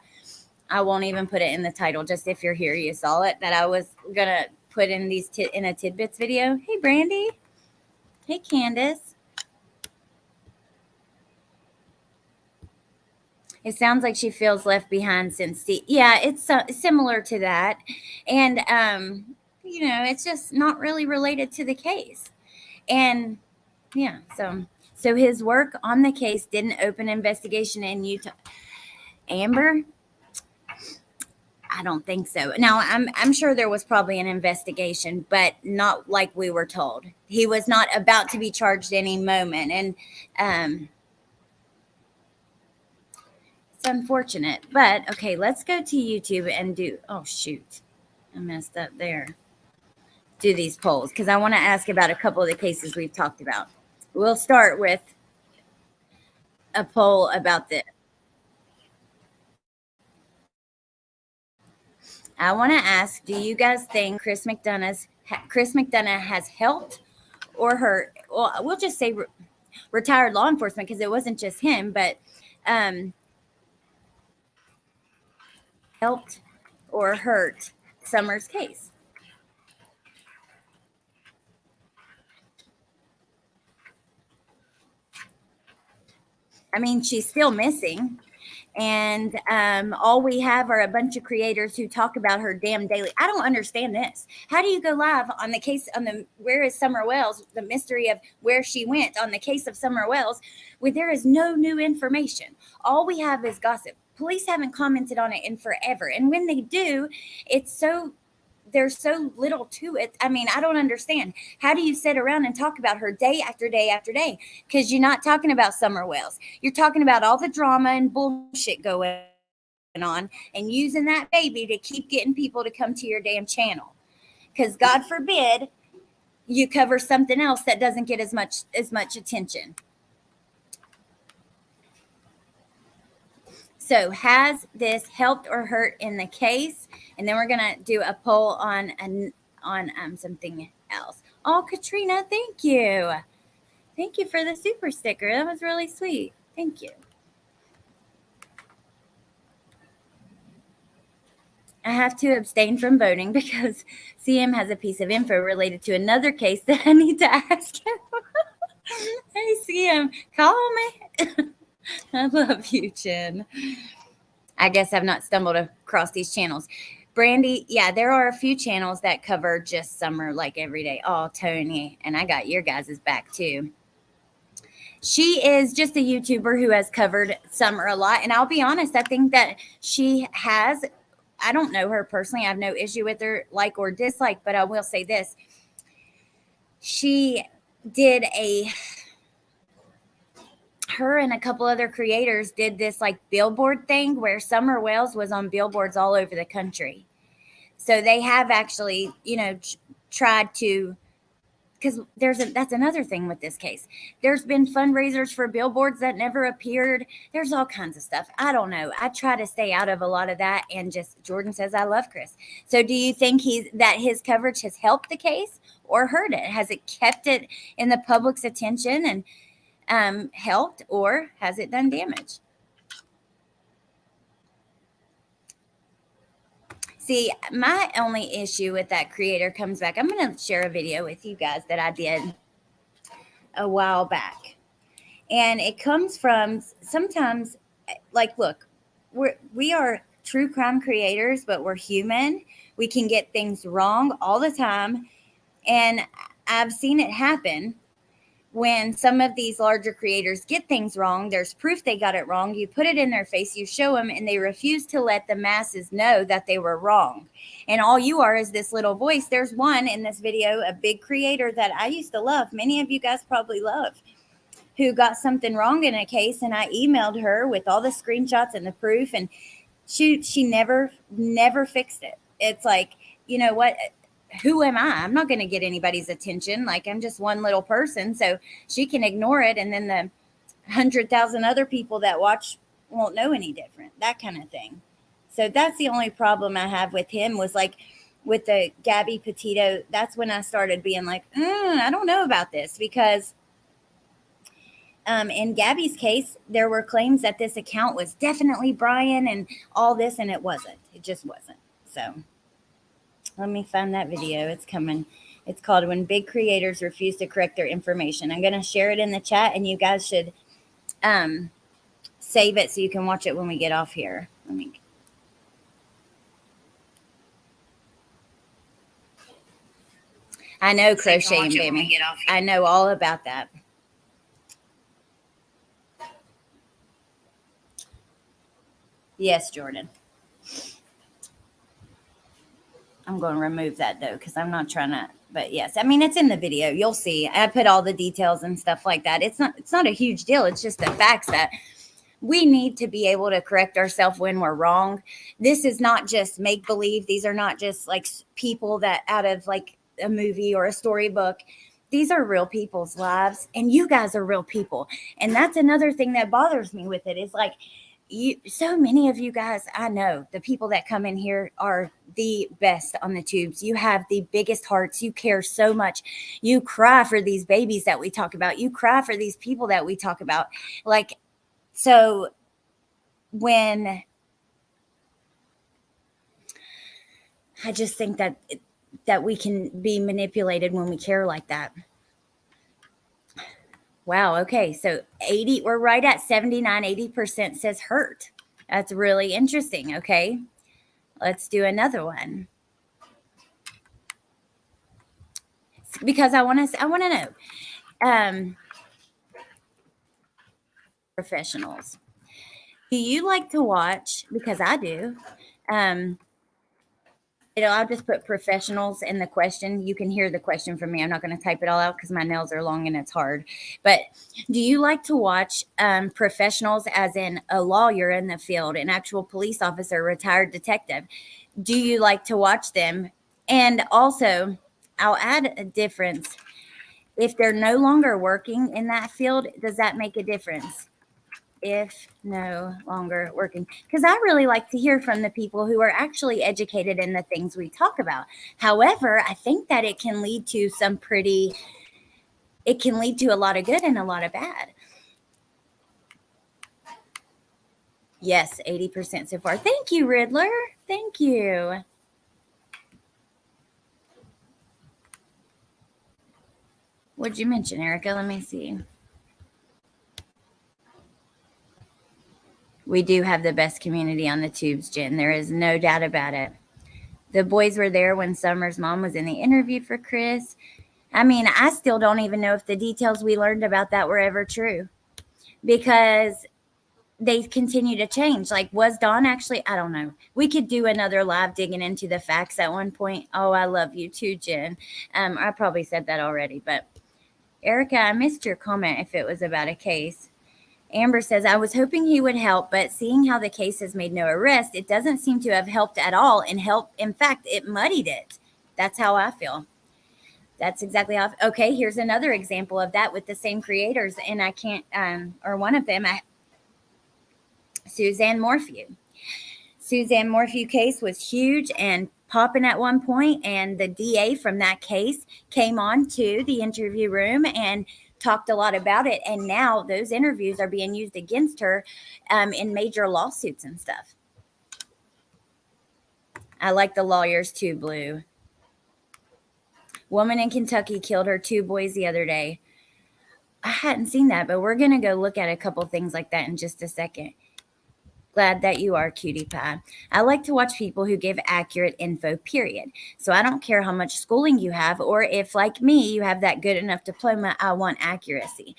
I won't even put it in the title. Just if you're here, you saw it, that I was going to put in these in a tidbits video. Hey, Brandy. Hey, Candace. It sounds like she feels left behind since yeah, it's similar to that. And, you know, it's just not really related to the case. And yeah, so his work on the case didn't open investigation in Utah. Amber, I don't think so. Now, I'm sure there was probably an investigation, but not like we were told. He was not about to be charged any moment. And it's unfortunate. But okay, let's go to YouTube and do, oh shoot, I messed up there. Do these polls because I want to ask about a couple of the cases we've talked about. We'll start with a poll about this. I want to ask, do you guys think Chris McDonough has helped or hurt? Well, we'll just say retired law enforcement because it wasn't just him, but helped or hurt Summer's case. I mean, she's still missing. And all we have are a bunch of creators who talk about her damn daily. I don't understand this. How do you go live on the case on the where is Summer Wells, the mystery of where she went on the case of Summer Wells, where there is no new information? All we have is gossip. Police haven't commented on it in forever. And when they do, there's so little to it. I mean, I don't understand. How do you sit around and talk about her day after day after day? Because you're not talking about Summer Wells. You're talking about all the drama and bullshit going on and using that baby to keep getting people to come to your damn channel. Because God forbid you cover something else that doesn't get as much attention. So has this helped or hurt in the case? And then we're going to do a poll on something else. Oh, Katrina, thank you. Thank you for the super sticker. That was really sweet. Thank you. I have to abstain from voting because CM has a piece of info related to another case that I need to ask him. Hey, CM, call me. I love you, Jen. I guess I've not stumbled across these channels. Brandy, yeah, there are a few channels that cover just Summer like every day. Oh, Tony, and I got your guys' back too. She is just a YouTuber who has covered Summer a lot. And I'll be honest, I think that she has, I don't know her personally. I have no issue with her, like or dislike, but I will say this. She did her and a couple other creators did this like billboard thing where Summer Wells was on billboards all over the country. So they have actually, tried to, because that's another thing with this case. There's been fundraisers for billboards that never appeared. There's all kinds of stuff. I don't know. I try to stay out of a lot of that, and just Jordan says I love Chris. So do you think that his coverage has helped the case or hurt it? Has it kept it in the public's attention and helped, or has it done damage? See, my only issue with that creator comes back. I'm going to share a video with you guys that I did a while back. And it comes from sometimes, like, look, we are true crime creators, but we're human. We can get things wrong all the time. And I've seen it happen. When some of these larger creators get things wrong, there's proof they got it wrong. You put it in their face, you show them, and they refuse to let the masses know that they were wrong. And all you are is this little voice. There's one in this video, a big creator that I used to love. Many of you guys probably love, who got something wrong in a case. And I emailed her with all the screenshots and the proof. And she never fixed it. It's like, you know what? Who am I? I'm not going to get anybody's attention. Like, I'm just one little person. So she can ignore it. And then the 100,000 other people that watch won't know any different, that kind of thing. So that's the only problem I have with him, was like with the Gabby Petito. That's when I started being like, I don't know about this, because in Gabby's case, there were claims that this account was definitely Brian and all this, and it wasn't. It just wasn't. So let me find that video. It's coming. It's called When Big Creators Refuse to Correct Their Information. I'm going to share it in the chat, and you guys should save it so you can watch it when we get off here. I know crocheting, baby. I know all about that. Yes, Jordan. I'm going to remove that though, because I'm not trying to, but yes, I mean, it's in the video. You'll see. I put all the details and stuff like that. It's not a huge deal. It's just the facts that we need to be able to correct ourselves when we're wrong. This is not just make believe. These are not just like people that out of like a movie or a storybook. These are real people's lives, and you guys are real people. And that's another thing that bothers me with it, is like, so many of you guys, I know the people that come in here are the best on the tubes. You have the biggest hearts. You care so much. You cry for these babies that we talk about. You cry for these people that we talk about. Like, so when I just think that we can be manipulated when we care like that. Wow. Okay. So we're right at 80% says hurt. That's really interesting. Okay. Let's do another one. Because I want to know, professionals, do you like to watch, because I do, I'll just put professionals in the question. You can hear the question from me. I'm not going to type it all out because my nails are long and it's hard. But do you like to watch professionals, as in a lawyer in the field, an actual police officer, retired detective? Do you like to watch them? And also, I'll add a difference. If they're no longer working in that field, does that make a difference? If no longer working, because I really like to hear from the people who are actually educated in the things we talk about. However, I think that it can lead to a lot of good and a lot of bad. Yes, 80% so far. Thank you, Riddler. Thank you. What'd you mention, Erica? Let me see. We do have the best community on the tubes, Jen. There is no doubt about it. The boys were there when Summer's mom was in the interview for Chris. I mean, I still don't even know if the details we learned about that were ever true, because they continue to change. Like, was Dawn actually? I don't know. We could do another live digging into the facts at one point. Oh, I love you too, Jen. I probably said that already, but Erica, I missed your comment if it was about a case. Amber says, I was hoping he would help, but seeing how the case has made no arrest, it doesn't seem to have helped at all. In fact, it muddied it. That's how I feel. That's exactly how. Okay, here's another example of that with the same creators, and I can't, or one of them, Suzanne Morphew. Suzanne Morphew case was huge and popping at one point, and the DA from that case came on to the interview room and talked a lot about it. And now those interviews are being used against her in major lawsuits and stuff. I like the lawyers too, Blue. Woman in Kentucky killed her 2 boys the other day. I hadn't seen that, but we're going to go look at a couple things like that in just a second. Glad that you are, cutie pie. I like to watch people who give accurate info, period. So I don't care how much schooling you have, or if, like me, you have that good enough diploma, I want accuracy.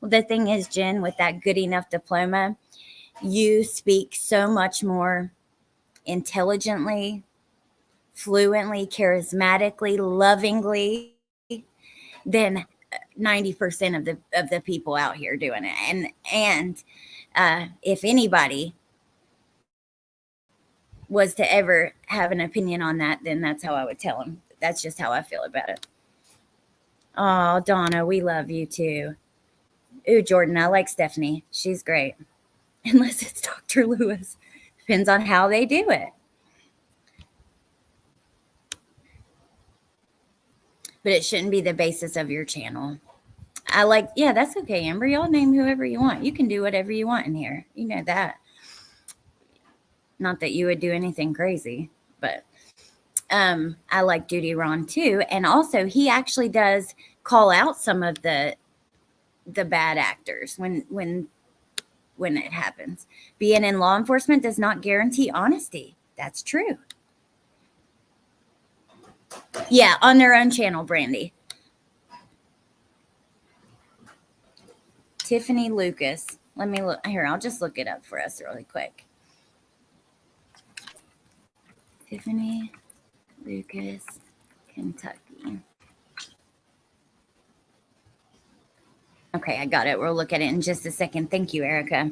Well, the thing is, Jen, with that good enough diploma, you speak so much more intelligently, fluently, charismatically, lovingly than 90% of the people out here doing it. And if anybody was to ever have an opinion on that, then that's how I would tell them. That's just how I feel about it. Oh, Donna, we love you too. Ooh, Jordan, I like Stephanie. She's great. Unless it's Dr. Lewis. Depends on how they do it. But it shouldn't be the basis of your channel. I like, yeah, that's okay, Amber. Y'all name whoever you want. You can do whatever you want in here. You know that. Not that you would do anything crazy, but I like Duty Ron too. And also, he actually does call out some of the bad actors when it happens. Being in law enforcement does not guarantee honesty. That's true. Yeah, on their own channel, Brandy. Tiffany Lucas. Let me look here. I'll just look it up for us really quick. Tiffany Lucas, Kentucky. Okay, I got it. We'll look at it in just a second. Thank you, Erica.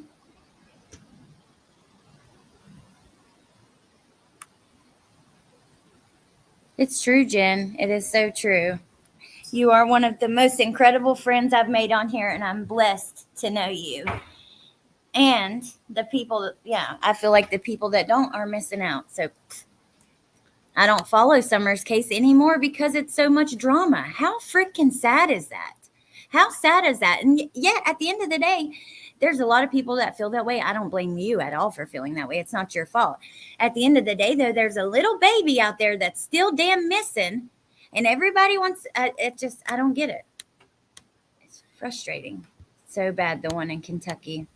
It's true, Jen. It is so true. You are one of the most incredible friends I've made on here, and I'm blessed to know you. And the people, yeah, I feel like the people that don't are missing out. So I don't follow Summer's case anymore because it's so much drama. How freaking sad is that? How sad is that? And yet, at the end of the day, there's a lot of people that feel that way. I don't blame you at all for feeling that way. It's not your fault. At the end of the day, though, there's a little baby out there that's still damn missing. And everybody wants, I don't get it. It's frustrating. So bad, the one in Kentucky.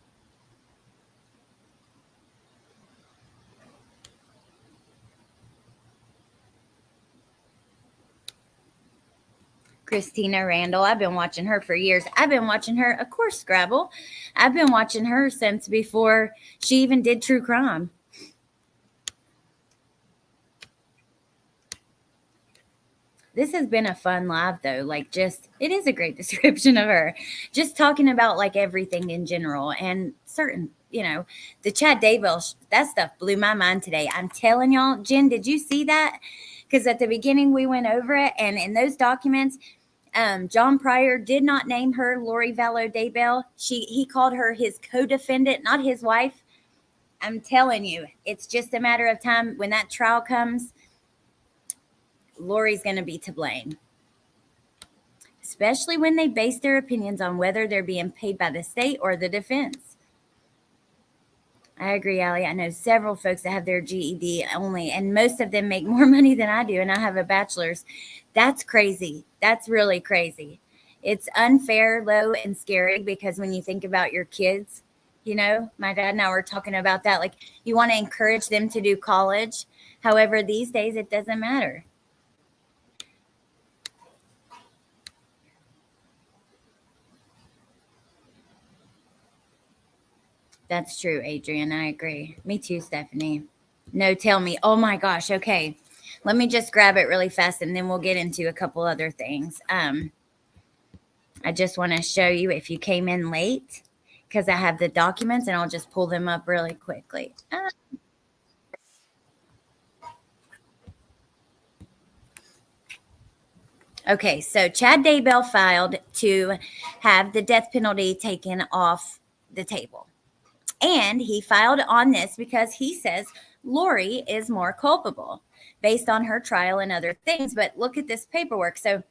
Christina Randall. I've been watching her for years. I've been watching her, of course, Scrabble. I've been watching her since before she even did true crime. This has been a fun live, though. Like, just, it is a great description of her. Just talking about, like, everything in general and certain, you know, the Chad Daybell, that stuff blew my mind today. I'm telling y'all, Jen, did you see that? Because at the beginning we went over it, and in those documents, John Pryor did not name her Lori Vallow Daybell. He called her his co-defendant, not his wife. I'm telling you, it's just a matter of time. When that trial comes, Lori's going to be to blame. Especially when they base their opinions on whether they're being paid by the state or the defense. I agree, Allie. I know several folks that have their GED only, and most of them make more money than I do, and I have a bachelor's. That's crazy. That's really crazy. It's unfair, low, and scary because when you think about your kids, you know, my dad and I were talking about that. Like, you want to encourage them to do college. However, these days, it doesn't matter. That's true, Adrian. I agree. Me too, Stephanie. No, tell me. Oh my gosh. Okay. Let me just grab it really fast and then we'll get into a couple other things. I just want to show you if you came in late, because I have the documents and I'll just pull them up really quickly. Okay, so Chad Daybell filed to have the death penalty taken off the table. And he filed on this because he says Lori is more culpable based on her trial and other things. But look at this paperwork. So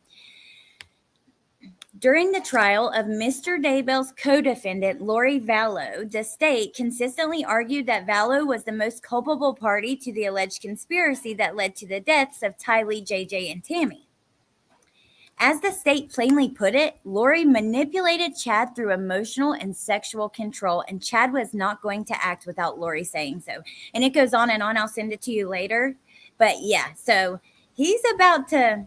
during the trial of Mr. Daybell's co-defendant, Lori Vallow, the state consistently argued that Vallow was the most culpable party to the alleged conspiracy that led to the deaths of Tylee, JJ, and Tammy. As the state plainly put it, Lori manipulated Chad through emotional and sexual control, and Chad was not going to act without Lori saying so. And it goes on and on. I'll send it to you later. But yeah, so he's about to...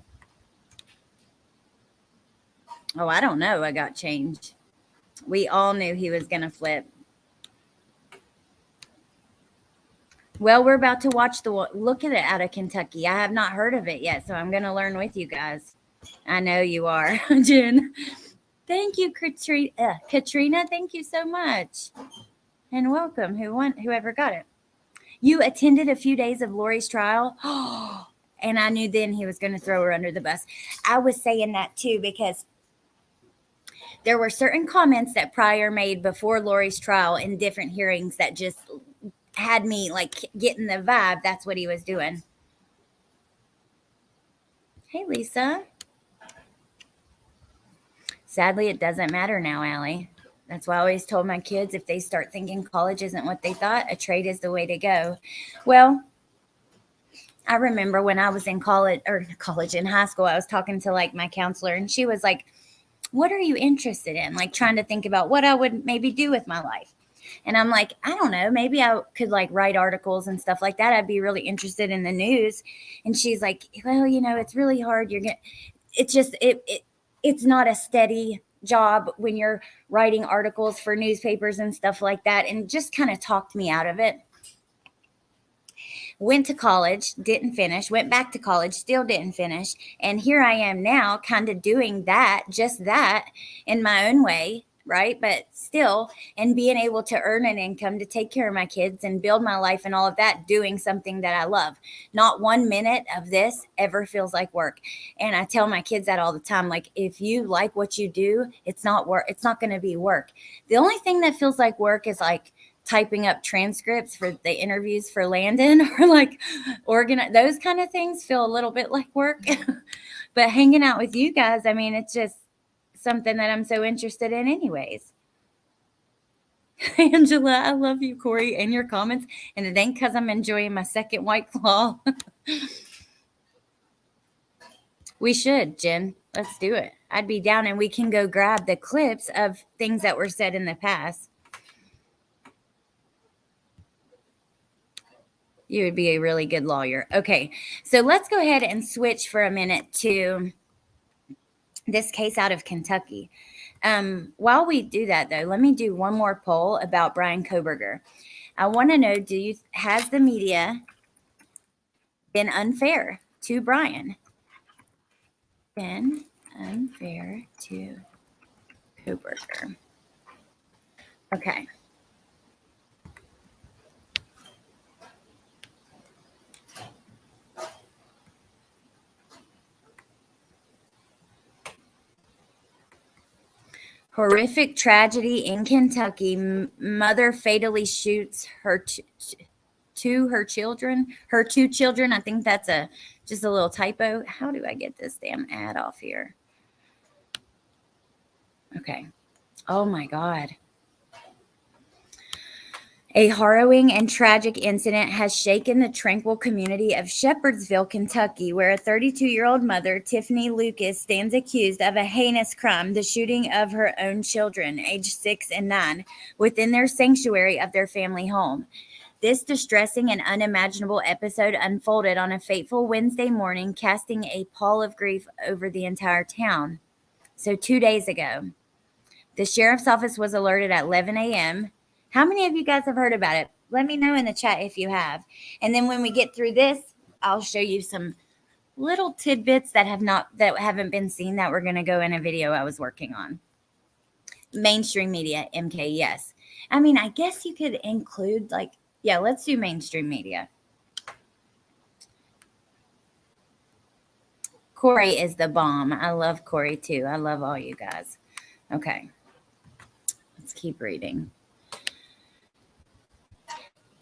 Oh, I don't know. I got changed. We all knew he was going to flip. Well, we're about to watch the look at it out of Kentucky. I have not heard of it yet, so I'm going to learn with you guys. I know you are, Jen. Thank you, Katrina. Katrina, thank you so much. And welcome, whoever got it. You attended a few days of Lori's trial. And I knew then he was going to throw her under the bus. I was saying that too because there were certain comments that Pryor made before Lori's trial in different hearings that just had me like getting the vibe. That's what he was doing. Hey, Lisa. Sadly, it doesn't matter now, Allie. That's why I always told my kids if they start thinking college isn't what they thought, a trade is the way to go. Well, I remember when I was in in high school, I was talking to like my counselor and she was like, what are you interested in? Like trying to think about what I would maybe do with my life. And I'm like, I don't know, maybe I could like write articles and stuff like that. I'd be really interested in the news. And she's like, well, it's really hard. It's not a steady job when you're writing articles for newspapers and stuff like that. And just kind of talked me out of it. Went to college, didn't finish, went back to college, still didn't finish. And here I am now kind of doing just that in my own way, right? But still, and being able to earn an income to take care of my kids and build my life and all of that, doing something that I love. Not 1 minute of this ever feels like work. And I tell my kids that all the time, like, if you like what you do, it's not work. It's not going to be work. The only thing that feels like work is like typing up transcripts for the interviews for Landon or like those kind of things feel a little bit like work. But hanging out with you guys, I mean, it's just something that I'm so interested in anyways. Angela, I love you, Corey, and your comments. And it ain't because I'm enjoying my second White Claw. We should, Jen. Let's do it. I'd be down and we can go grab the clips of things that were said in the past. You would be a really good lawyer. Okay, so let's go ahead and switch for a minute to this case out of Kentucky. While we do that, though, let me do one more poll about Brian Kohberger. I want to know, has the media been unfair to Brian? Been unfair to Kohberger. Okay. Horrific tragedy in Kentucky. Mother fatally shoots her two children. I think that's just a little typo. How do I get this damn ad off here? Okay. Oh my God. A harrowing and tragic incident has shaken the tranquil community of Shepherdsville, Kentucky, where a 32-year-old mother, Tiffany Lucas, stands accused of a heinous crime, the shooting of her own children, aged 6 and 9, within their sanctuary of their family home. This distressing and unimaginable episode unfolded on a fateful Wednesday morning, casting a pall of grief over the entire town. So 2 days ago, the sheriff's office was alerted at 11 a.m., How many of you guys have heard about it? Let me know in the chat if you have. And then when we get through this, I'll show you some little tidbits that haven't been seen that we're going to go in a video I was working on. mainstream media, MK, yes. I mean, I guess you could include let's do mainstream media. Corey is the bomb. I love Corey too. I love all you guys. Okay. Let's keep reading.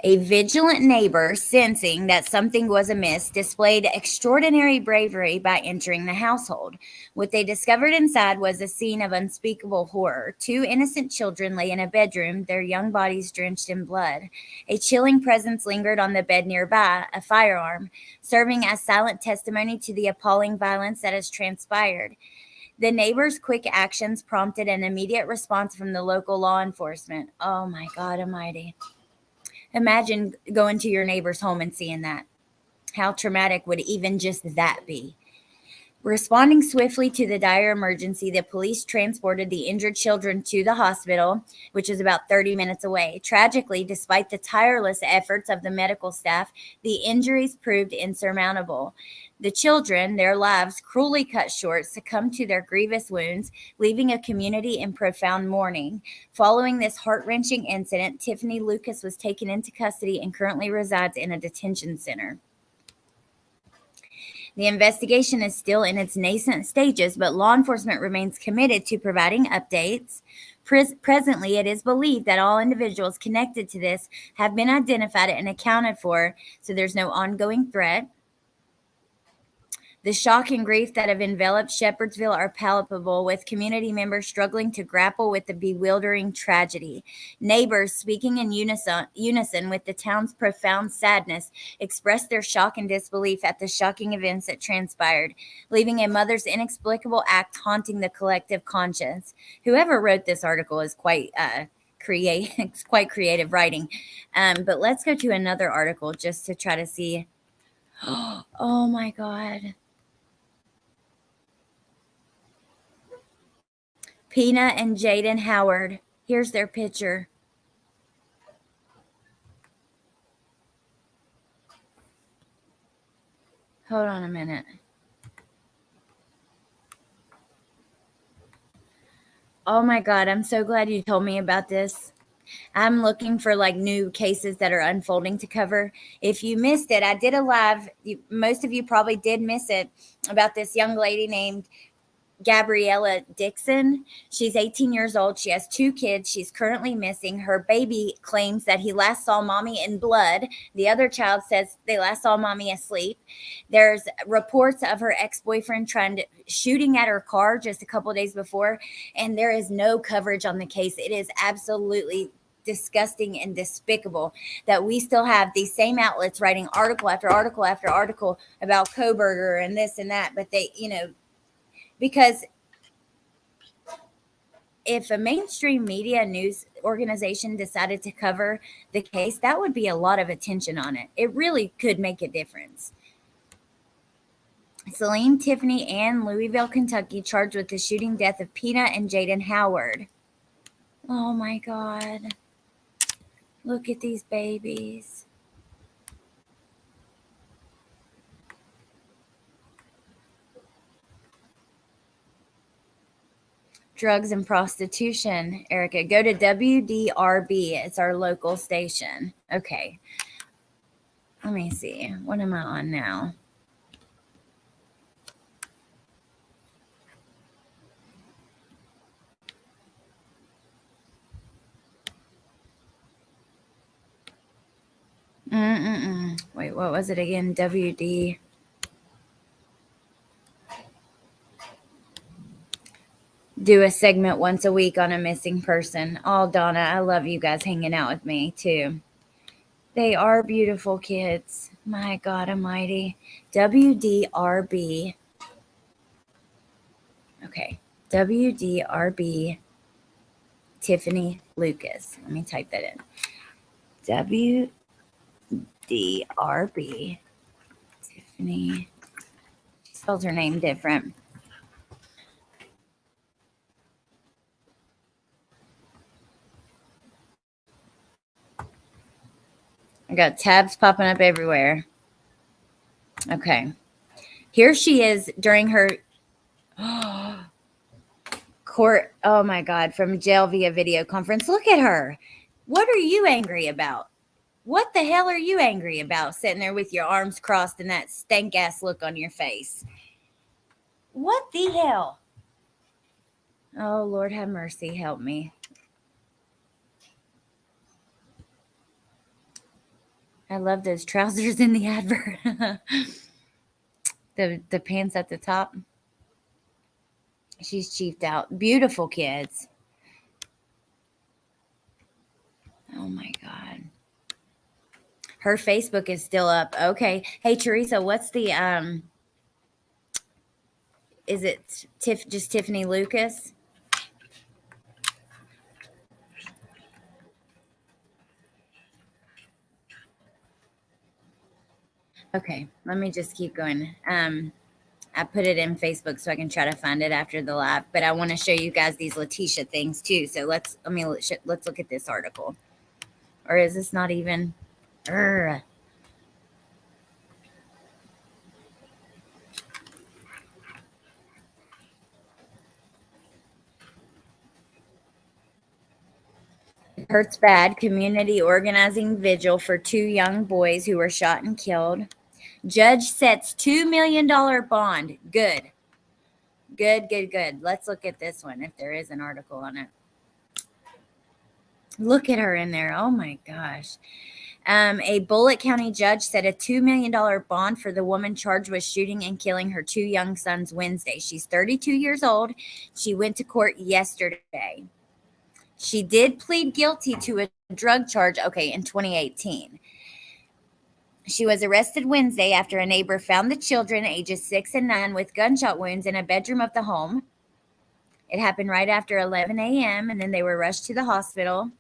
A vigilant neighbor, sensing that something was amiss, displayed extraordinary bravery by entering the household. What they discovered inside was a scene of unspeakable horror. 2 innocent children lay in a bedroom, their young bodies drenched in blood. A chilling presence lingered on the bed nearby, a firearm, serving as silent testimony to the appalling violence that has transpired. The neighbors' quick actions prompted an immediate response from the local law enforcement. Oh my God almighty. Imagine going to your neighbor's home and seeing that. How traumatic would even just that be? Responding swiftly to the dire emergency, the police transported the injured children to the hospital, which is about 30 minutes away. Tragically, despite the tireless efforts of the medical staff, the injuries proved insurmountable. The children, their lives cruelly cut short, succumbed to their grievous wounds, leaving a community in profound mourning. Following this heart-wrenching incident, Tiffany Lucas was taken into custody and currently resides in a detention center. The investigation is still in its nascent stages, but law enforcement remains committed to providing updates. Presently, it is believed that all individuals connected to this have been identified and accounted for, so there's no ongoing threat. The shock and grief that have enveloped Shepherdsville are palpable, with community members struggling to grapple with the bewildering tragedy. Neighbors, speaking in unison with the town's profound sadness, expressed their shock and disbelief at the shocking events that transpired, leaving a mother's inexplicable act haunting the collective conscience. Whoever wrote this article is quite creative writing. But let's go to another article just to try to see. Oh my God. Pina and Jaden Howard. Here's their picture. Hold on a minute. Oh my God, I'm so glad you told me about this. I'm looking for new cases that are unfolding to cover. If you missed it, I did a live. Most of you probably did miss it, about this young lady named Gabriella Dixon. She's 18 years old. She has 2 kids. She's currently missing. Her baby claims that he last saw mommy in blood. The other child says they last saw mommy asleep. There's reports of her ex-boyfriend shooting at her car just a couple of days before, and there is no coverage on the case. It is absolutely disgusting and despicable that we still have these same outlets writing article after article after article about Kohberger and this and that, but they, because if a mainstream media news organization decided to cover the case, that would be a lot of attention on it. It really could make a difference. Celine Tiffany Ann, Louisville, Kentucky, charged with the shooting death of Pina and Jaden Howard. Oh my God. Look at these babies. Drugs and prostitution. Erica, go to WDRB. It's our local station. Okay. Let me see. What am I on now? Wait, what was it again? WD. Do a segment once a week on a missing person. Oh, Donna, I love you guys hanging out with me too. They are beautiful kids. My God almighty. WDRB. Okay. WDRB Tiffany Lucas. Let me type that in. WDRB Tiffany. She spells her name different. I got tabs popping up everywhere. Okay. Here she is during her Court, oh my God, from jail via video conference. Look at her. What are you angry about? What the hell are you angry about sitting there with your arms crossed and that stank ass look on your face? What the hell? Oh, Lord have mercy. Help me. I love those trousers in the advert. the pants at the top. She's chiefed out. Beautiful kids. Oh my God. Her Facebook is still up. Okay. Hey, Teresa, what's the is it just Tiffany Lucas? Okay, let me just keep going. I put it in Facebook so I can try to find it after the live, but I want to show you guys these Leticia things too. So let's look at this article. Or is this not even? Urgh. It hurts bad. Community organizing vigil for 2 young boys who were shot and killed. Judge sets $2 million bond. Good. Good. Let's look at this one if there is an article on it. Look at her in there. Oh my gosh. A Bullitt County judge set a $2 million bond for the woman charged with shooting and killing her 2 young sons Wednesday. She's 32 years old. She went to court yesterday. She did plead guilty to a drug charge, in 2018. She was arrested Wednesday after a neighbor found the children, ages 6 and 9, with gunshot wounds in a bedroom of the home. It happened right after 11 a.m., and then they were rushed to the hospital.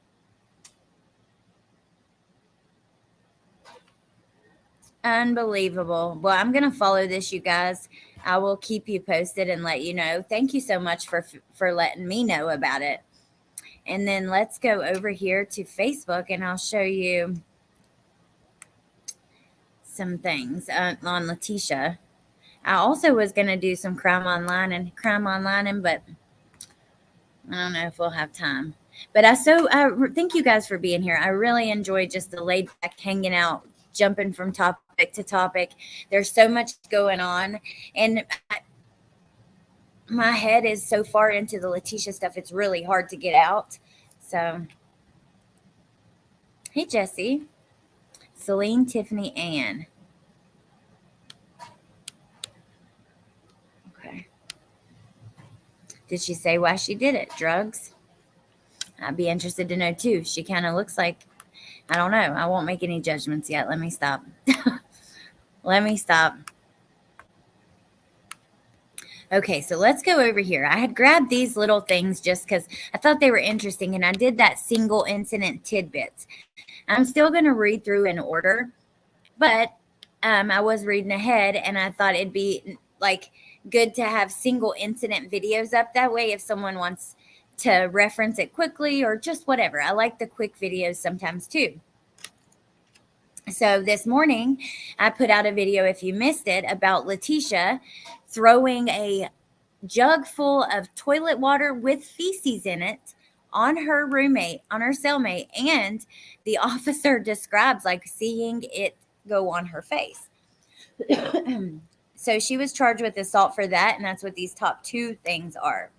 Unbelievable. Well, I'm going to follow this, you guys. I will keep you posted and let you know. Thank you so much for letting me know about it. And then let's go over here to Facebook, and I'll show you some things on Leticia. I also was going to do some crime online, but I don't know if we'll have time. But I thank you guys for being here. I really enjoyed just the laid back hanging out, jumping from topic to topic. There's so much going on, and my head is so far into the Leticia stuff, it's really hard to get out. So, hey, Jesse. Celine, Tiffany, Ann. Okay. Did she say why she did it? Drugs? I'd be interested to know, too. She kind of looks like, I don't know. I won't make any judgments yet. Let me stop. Okay, so let's go over here. I had grabbed these little things just because I thought they were interesting, and I did that single incident tidbits. I'm still going to read through in order, but I was reading ahead, and I thought it'd be good to have single incident videos up. That way, if someone wants to reference it quickly or just whatever. I like the quick videos sometimes too. So this morning, I put out a video, if you missed it, about Leticia throwing a jug full of toilet water with feces in it on her roommate, on her cellmate, and the officer describes seeing it go on her face. So she was charged with assault for that, and that's what these top 2 things are.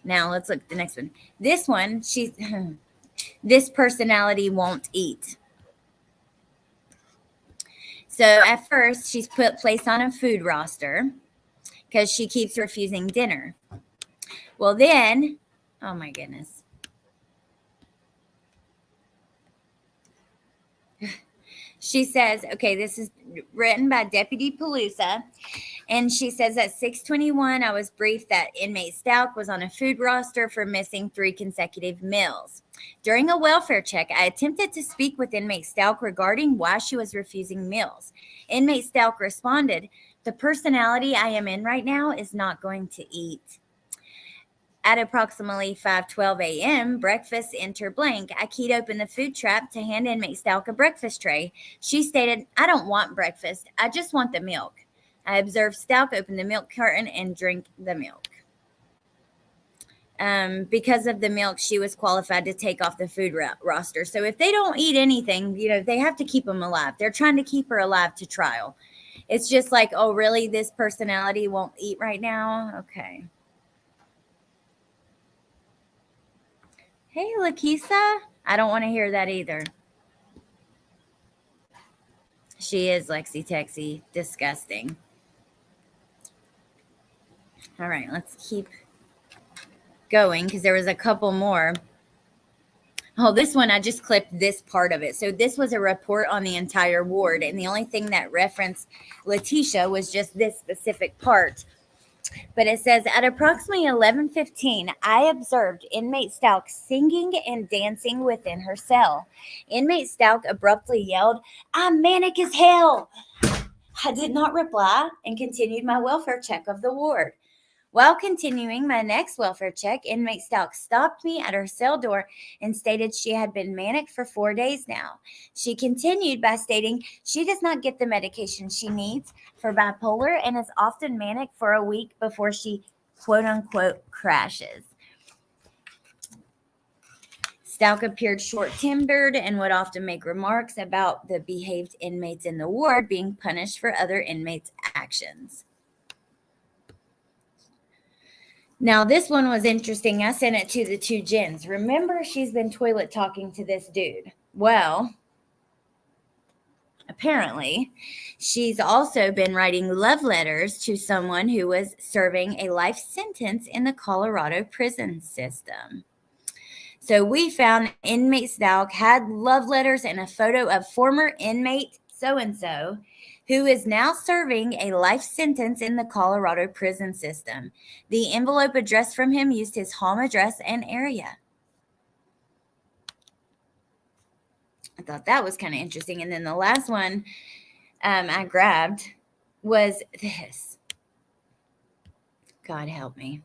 Now let's look at the next one. This one, this personality won't eat. So at first, she's placed on a food roster because she keeps refusing dinner. Well, then, oh my goodness. She says, okay, this is written by Deputy Palooza, and she says at 6:21, I was briefed that inmate Stauch was on a food roster for missing 3 consecutive meals. During a welfare check, I attempted to speak with inmate Stauch regarding why she was refusing meals. Inmate Stauch responded, "The personality I am in right now is not going to eat." At approximately 5:12 a.m., breakfast enter blank. I keyed open the food trap to hand inmate Stauch a breakfast tray. She stated, "I don't want breakfast. I just want the milk." I observed Stauch open the milk carton and drink the milk. because of the milk, she was qualified to take off the food roster. So if they don't eat anything, they have to keep them alive. They're trying to keep her alive to trial. It's just like, oh, really? This personality won't eat right now? Okay. Hey, Lakisa. I don't want to hear that either. She is Lexi Texy. Disgusting. All right, let's keep going because there was a couple more. Oh, this one, I just clipped this part of it. So this was a report on the entire ward, and the only thing that referenced Leticia was just this specific part. But it says, at approximately 11:15, I observed inmate Stauch singing and dancing within her cell. Inmate Stauch abruptly yelled, "I'm manic as hell." I did not reply and continued my welfare check of the ward. While continuing my next welfare check, inmate Stauch stopped me at her cell door and stated she had been manic for 4 days now. She continued by stating she does not get the medication she needs for bipolar and is often manic for a week before she quote unquote crashes. Stauch appeared short-tempered and would often make remarks about the behaved inmates in the ward being punished for other inmates' actions. Now, this one was interesting. I sent it to the two Jens. Remember, she's been toilet talking to this dude. Well, apparently, she's also been writing love letters to someone who was serving a life sentence in the Colorado prison system. So we found inmate Stauch had love letters and a photo of former inmate so-and-so who is now serving a life sentence in the Colorado prison system. The envelope addressed from him used his home address and area. I thought that was kind of interesting. And then the last one I grabbed was this. God help me.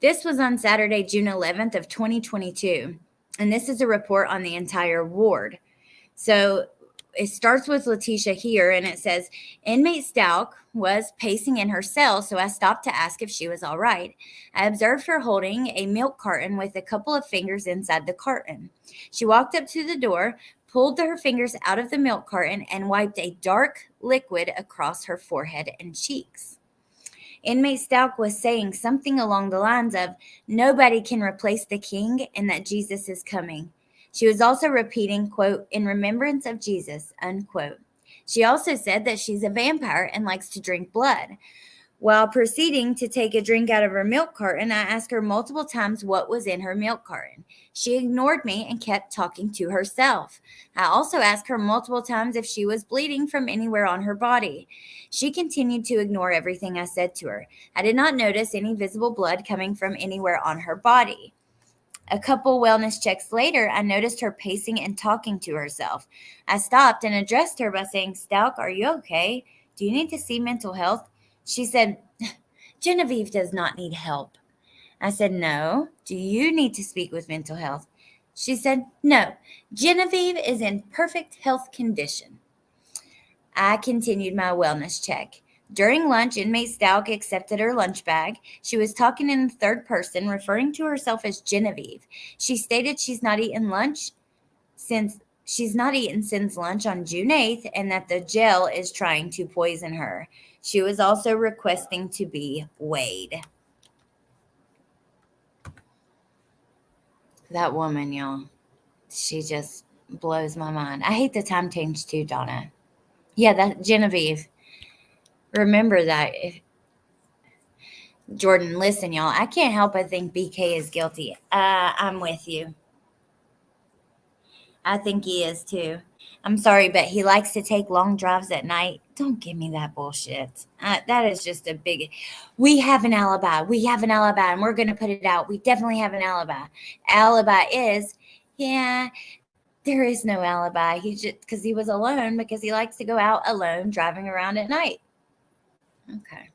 This was on Saturday, June 11th of 2022. And this is a report on the entire ward. So it starts with Leticia here, and it says, inmate Stauch was pacing in her cell, so I stopped to ask if she was all right. I observed her holding a milk carton with a couple of fingers inside the carton. She walked up to the door, pulled her fingers out of the milk carton, and wiped a dark liquid across her forehead and cheeks. Inmate Stauch was saying something along the lines of, nobody can replace the king and that Jesus is coming. She was also repeating, quote, in remembrance of Jesus, unquote. She also said that she's a vampire and likes to drink blood. While proceeding to take a drink out of her milk carton, I asked her multiple times what was in her milk carton. She ignored me and kept talking to herself. I also asked her multiple times if she was bleeding from anywhere on her body. She continued to ignore everything I said to her. I did not notice any visible blood coming from anywhere on her body. A couple wellness checks later, I noticed her pacing and talking to herself. I stopped and addressed her by saying, Stauch, are you okay? Do you need to see mental health? She said, Genevieve does not need help. I said, no. Do you need to speak with mental health? She said, no. Genevieve is in perfect health condition. I continued my wellness check. During lunch, inmate Stauch accepted her lunch bag. She was talking in the third person, referring to herself as Genevieve. She stated she's not eaten since lunch on June 8th and that the jail is trying to poison her. She was also requesting to be weighed. That woman, y'all, she just blows my mind. I hate the time change too, Donna. Yeah, that Genevieve. Remember that. Jordan, listen, y'all. I can't help but think BK is guilty. I'm with you. I think he is too. I'm sorry, but he likes to take long drives at night. Don't give me that bullshit. That is just a big. We have an alibi. And we're going to put it out. We definitely have an alibi. Alibi is, yeah, there is no alibi. He just, because he was alone, because he likes to go out alone driving around at night. Okay.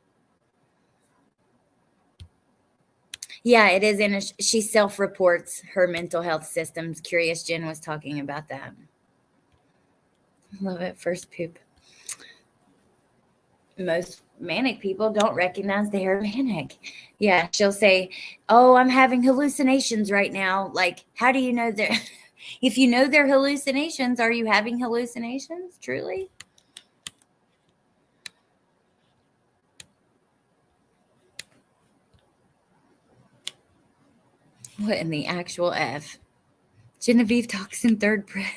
Yeah, it is. She self-reports her mental health systems. Curious Jen was talking about that. Love it. First poop. most manic people don't recognize they're manic. Yeah, she'll say, "Oh, I'm having hallucinations right now." Like, how do you know they're if you know they're hallucinations, are you having hallucinations truly? What in the actual F? Genevieve talks in third person.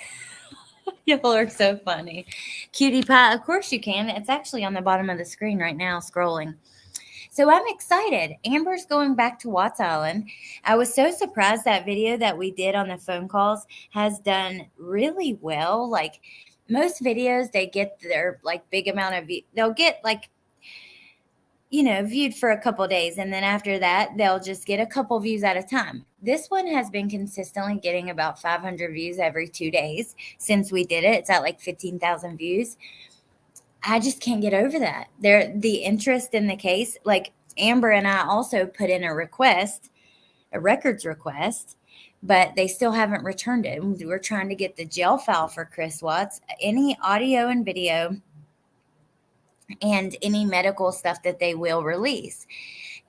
Y'all are so funny. Cutie pie, of course you can. It's actually on the bottom of the screen right now, scrolling. So I'm excited. Amber's going back to Watts Island. I was so surprised that video that we did on the phone calls has done really well. Like most videos, they get their like big amount of they'll get like, you know, viewed for a couple days, and then after that they'll just get a couple views at a time. This one has been consistently getting about 500 views every 2 days since we did it. It's at like 15,000 views. I just can't get over that. The interest in the case, like Amber and I also put in a request, a records request, but they still haven't returned it. We're trying to get the jail file for Chris Watts, any audio and video, and any medical stuff that they will release.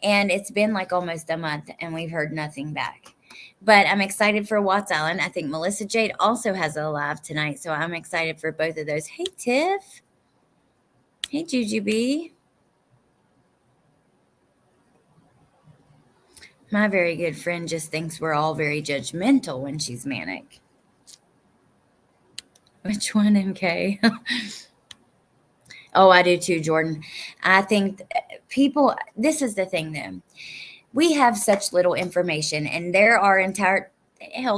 And it's been like almost a month and we've heard nothing back. But I'm excited for Watts Island. I think Melissa Jade also has a live tonight, so I'm excited for both of those. Hey, Tiff. Hey, Jujubee. My very good friend just thinks we're all very judgmental when she's manic. Which one, MK? Oh, I do too, Jordan. I think people, this is the thing though. We have such little information, and there are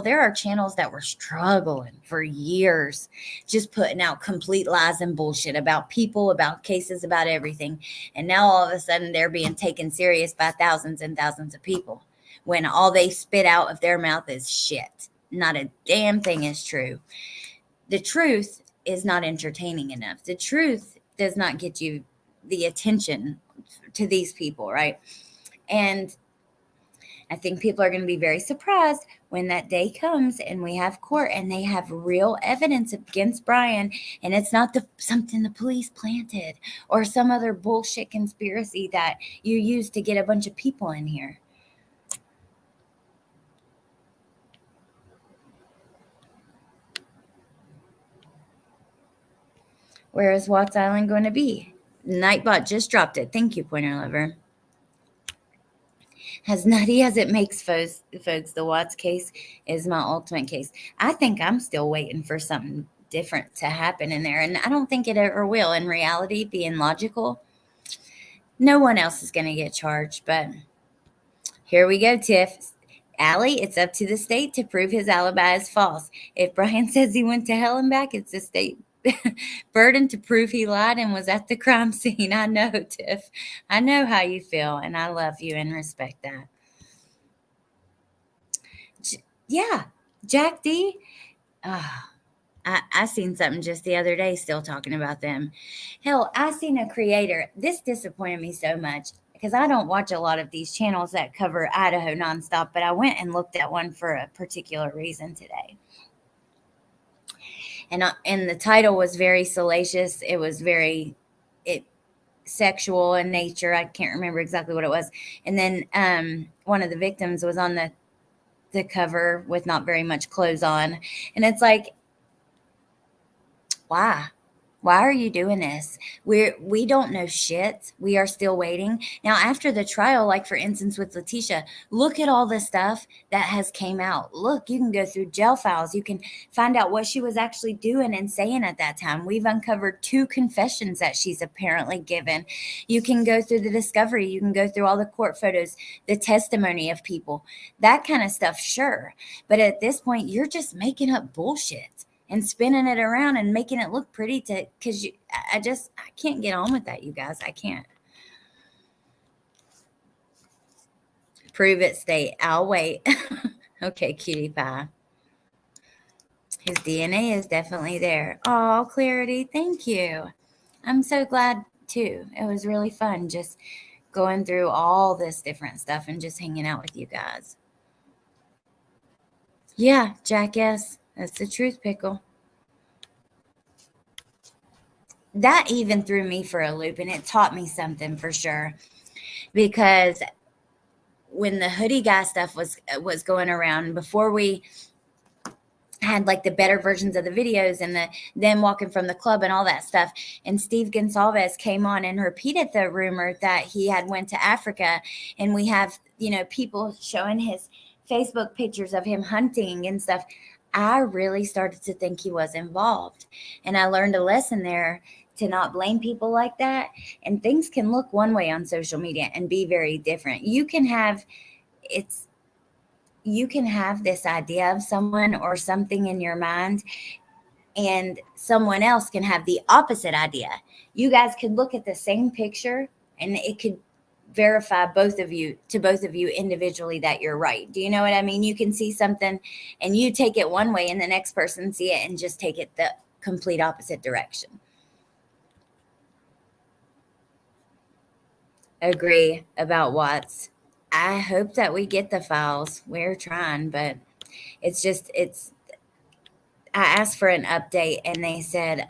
there are channels that were struggling for years just putting out complete lies and bullshit about people, about cases, about everything. And now all of a sudden they're being taken serious by thousands and thousands of people when all they spit out of their mouth is shit. Not a damn thing is true. The truth is not entertaining enough. The truth does not get you the attention to these people, right? And I think people are going to be very surprised when that day comes and we have court and they have real evidence against Brian, and it's not something the police planted or some other bullshit conspiracy that you used to get a bunch of people in here. Where is Watts Island going to be? Nightbot just dropped it. Thank you, Pointer Lover. As nutty as it makes, folks, the Watts case is my ultimate case. I think I'm still waiting for something different to happen in there, and I don't think it ever will. In reality, being logical, no one else is going to get charged, but here we go, Tiff. Allie, it's up to the state to prove his alibi is false. If Brian says he went to hell and back, it's the state burden to prove he lied and was at the crime scene. I know, Tiff. I know how you feel, and I love you and respect that. Yeah, Jack D. I seen something just the other day still talking about them. Hell, I seen a creator. This disappointed me so much because I don't watch a lot of these channels that cover Idaho nonstop, but I went and looked at one for a particular reason today. And the title was very salacious. It was very sexual in nature. I can't remember exactly what it was. And then one of the victims was on the cover with not very much clothes on. And it's like, why? Why are you doing this? We don't know shit. We are still waiting. Now, after the trial, like for instance with Leticia, look at all the stuff that has came out. Look, you can go through jail files. You can find out what she was actually doing and saying at that time. We've uncovered 2 confessions that she's apparently given. You can go through the discovery. You can go through all the court photos, the testimony of people, that kind of stuff, sure. But at this point, you're just making up bullshit and spinning it around and making it look pretty because I can't get on with that, you guys. I can't. Prove it, state. I'll wait. Okay, cutie pie. His DNA is definitely there. Oh, Clarity, thank you. I'm so glad too. It was really fun just going through all this different stuff and just hanging out with you guys. Yeah, jackass. That's the truth, Pickle. that even threw me for a loop, and it taught me something for sure. Because when the hoodie guy stuff was going around, before we had like the better versions of the videos and the them walking from the club and all that stuff, and Steve Gonsalves came on and repeated the rumor that he had went to Africa, and we have, you know, people showing his Facebook pictures of him hunting and stuff. I really started to think he was involved, and I learned a lesson there to not blame people like that. And things can look one way on social media and be very different. You can have this idea of someone or something in your mind, and someone else can have the opposite idea. You guys could look at the same picture and it could verify both of you individually that you're right. Do you know what I mean? You can see something and you take it one way and the next person see it and just take it the complete opposite direction. Agree about Watts. I hope that we get the files. We're trying, but it's I asked for an update and they said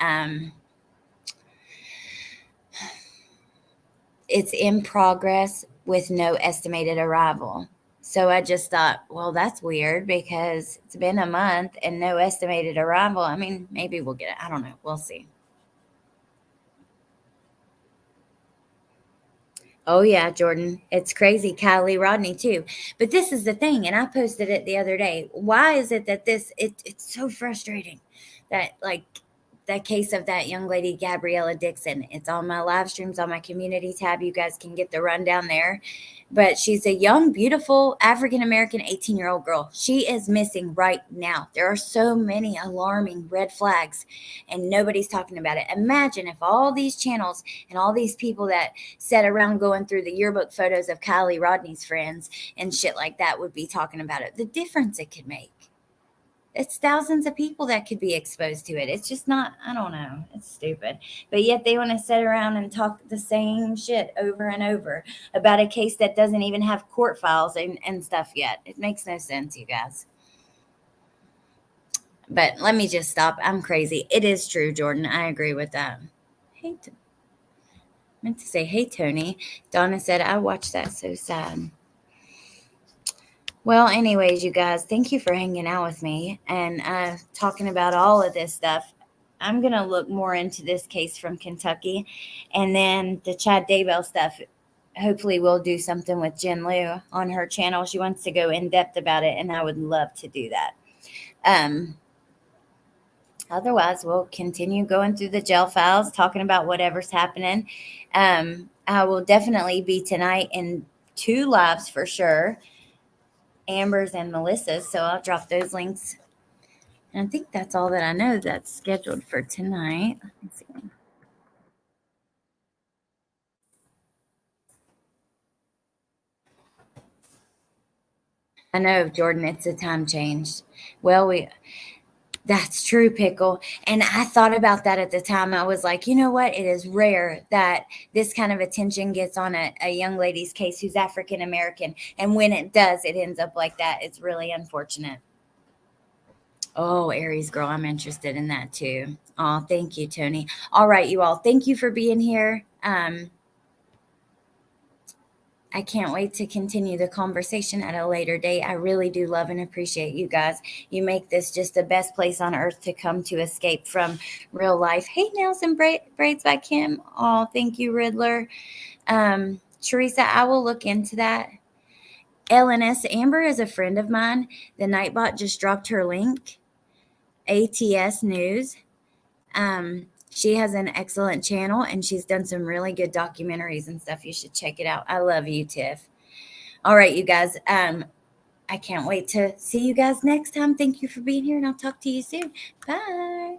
it's in progress with no estimated arrival. So I just thought, well, that's weird because it's been a month and no estimated arrival. I mean, maybe we'll get it. I don't know. We'll see. Oh, yeah, Jordan. It's crazy. Kylie Rodney, too. But this is the thing, and I posted it the other day. Why is it that it's so frustrating that, like, that case of that young lady, Gabriella Dixon, it's on my live streams on my community tab. You guys can get the rundown there. But she's a young, beautiful African-American 18-year-old girl. She is missing right now. There are so many alarming red flags, and nobody's talking about it. Imagine if all these channels and all these people that sat around going through the yearbook photos of Kylie Rodney's friends and shit like that would be talking about it. The difference it could make. It's thousands of people that could be exposed to it. It's just not, I don't know. It's stupid. But yet they want to sit around and talk the same shit over and over about a case that doesn't even have court files and stuff yet. It makes no sense, you guys. But let me just stop. I'm crazy. It is true, Jordan. I agree with that. I meant to say, hey, Tony. Donna said, I watched that. So sad. Well, anyways, you guys, thank you for hanging out with me and talking about all of this stuff. I'm going to look more into this case from Kentucky, and then the Chad Daybell stuff. Hopefully we'll do something with Jen Liu on her channel. She wants to go in depth about it, and I would love to do that. Otherwise, we'll continue going through the jail files, talking about whatever's happening. I will definitely be tonight in 2 lives for sure. Amber's and Melissa's, so I'll drop those links. And I think that's all that I know that's scheduled for tonight. Let me see. I know, Jordan, it's a time change. Well, that's true, Pickle. And I thought about that at the time. I was like, you know what? It is rare that this kind of attention gets on a young lady's case who's African American. And when it does, it ends up like that. It's really unfortunate. Oh, Aries girl, I'm interested in that too. Oh, thank you, Tony. All right, you all. Thank you for being here. I can't wait to continue the conversation at a later date. I really do love and appreciate you guys. You make this just the best place on earth to come to escape from real life. Hey, Nails and Braids by Kim. Oh, thank you, Riddler. Teresa, I will look into that. LNS Amber is a friend of mine. The Nightbot just dropped her link. ATS News. She has an excellent channel and she's done some really good documentaries and stuff. You should check it out. I love you, Tiff. All right, you guys. I can't wait to see you guys next time. Thank you for being here and I'll talk to you soon. Bye.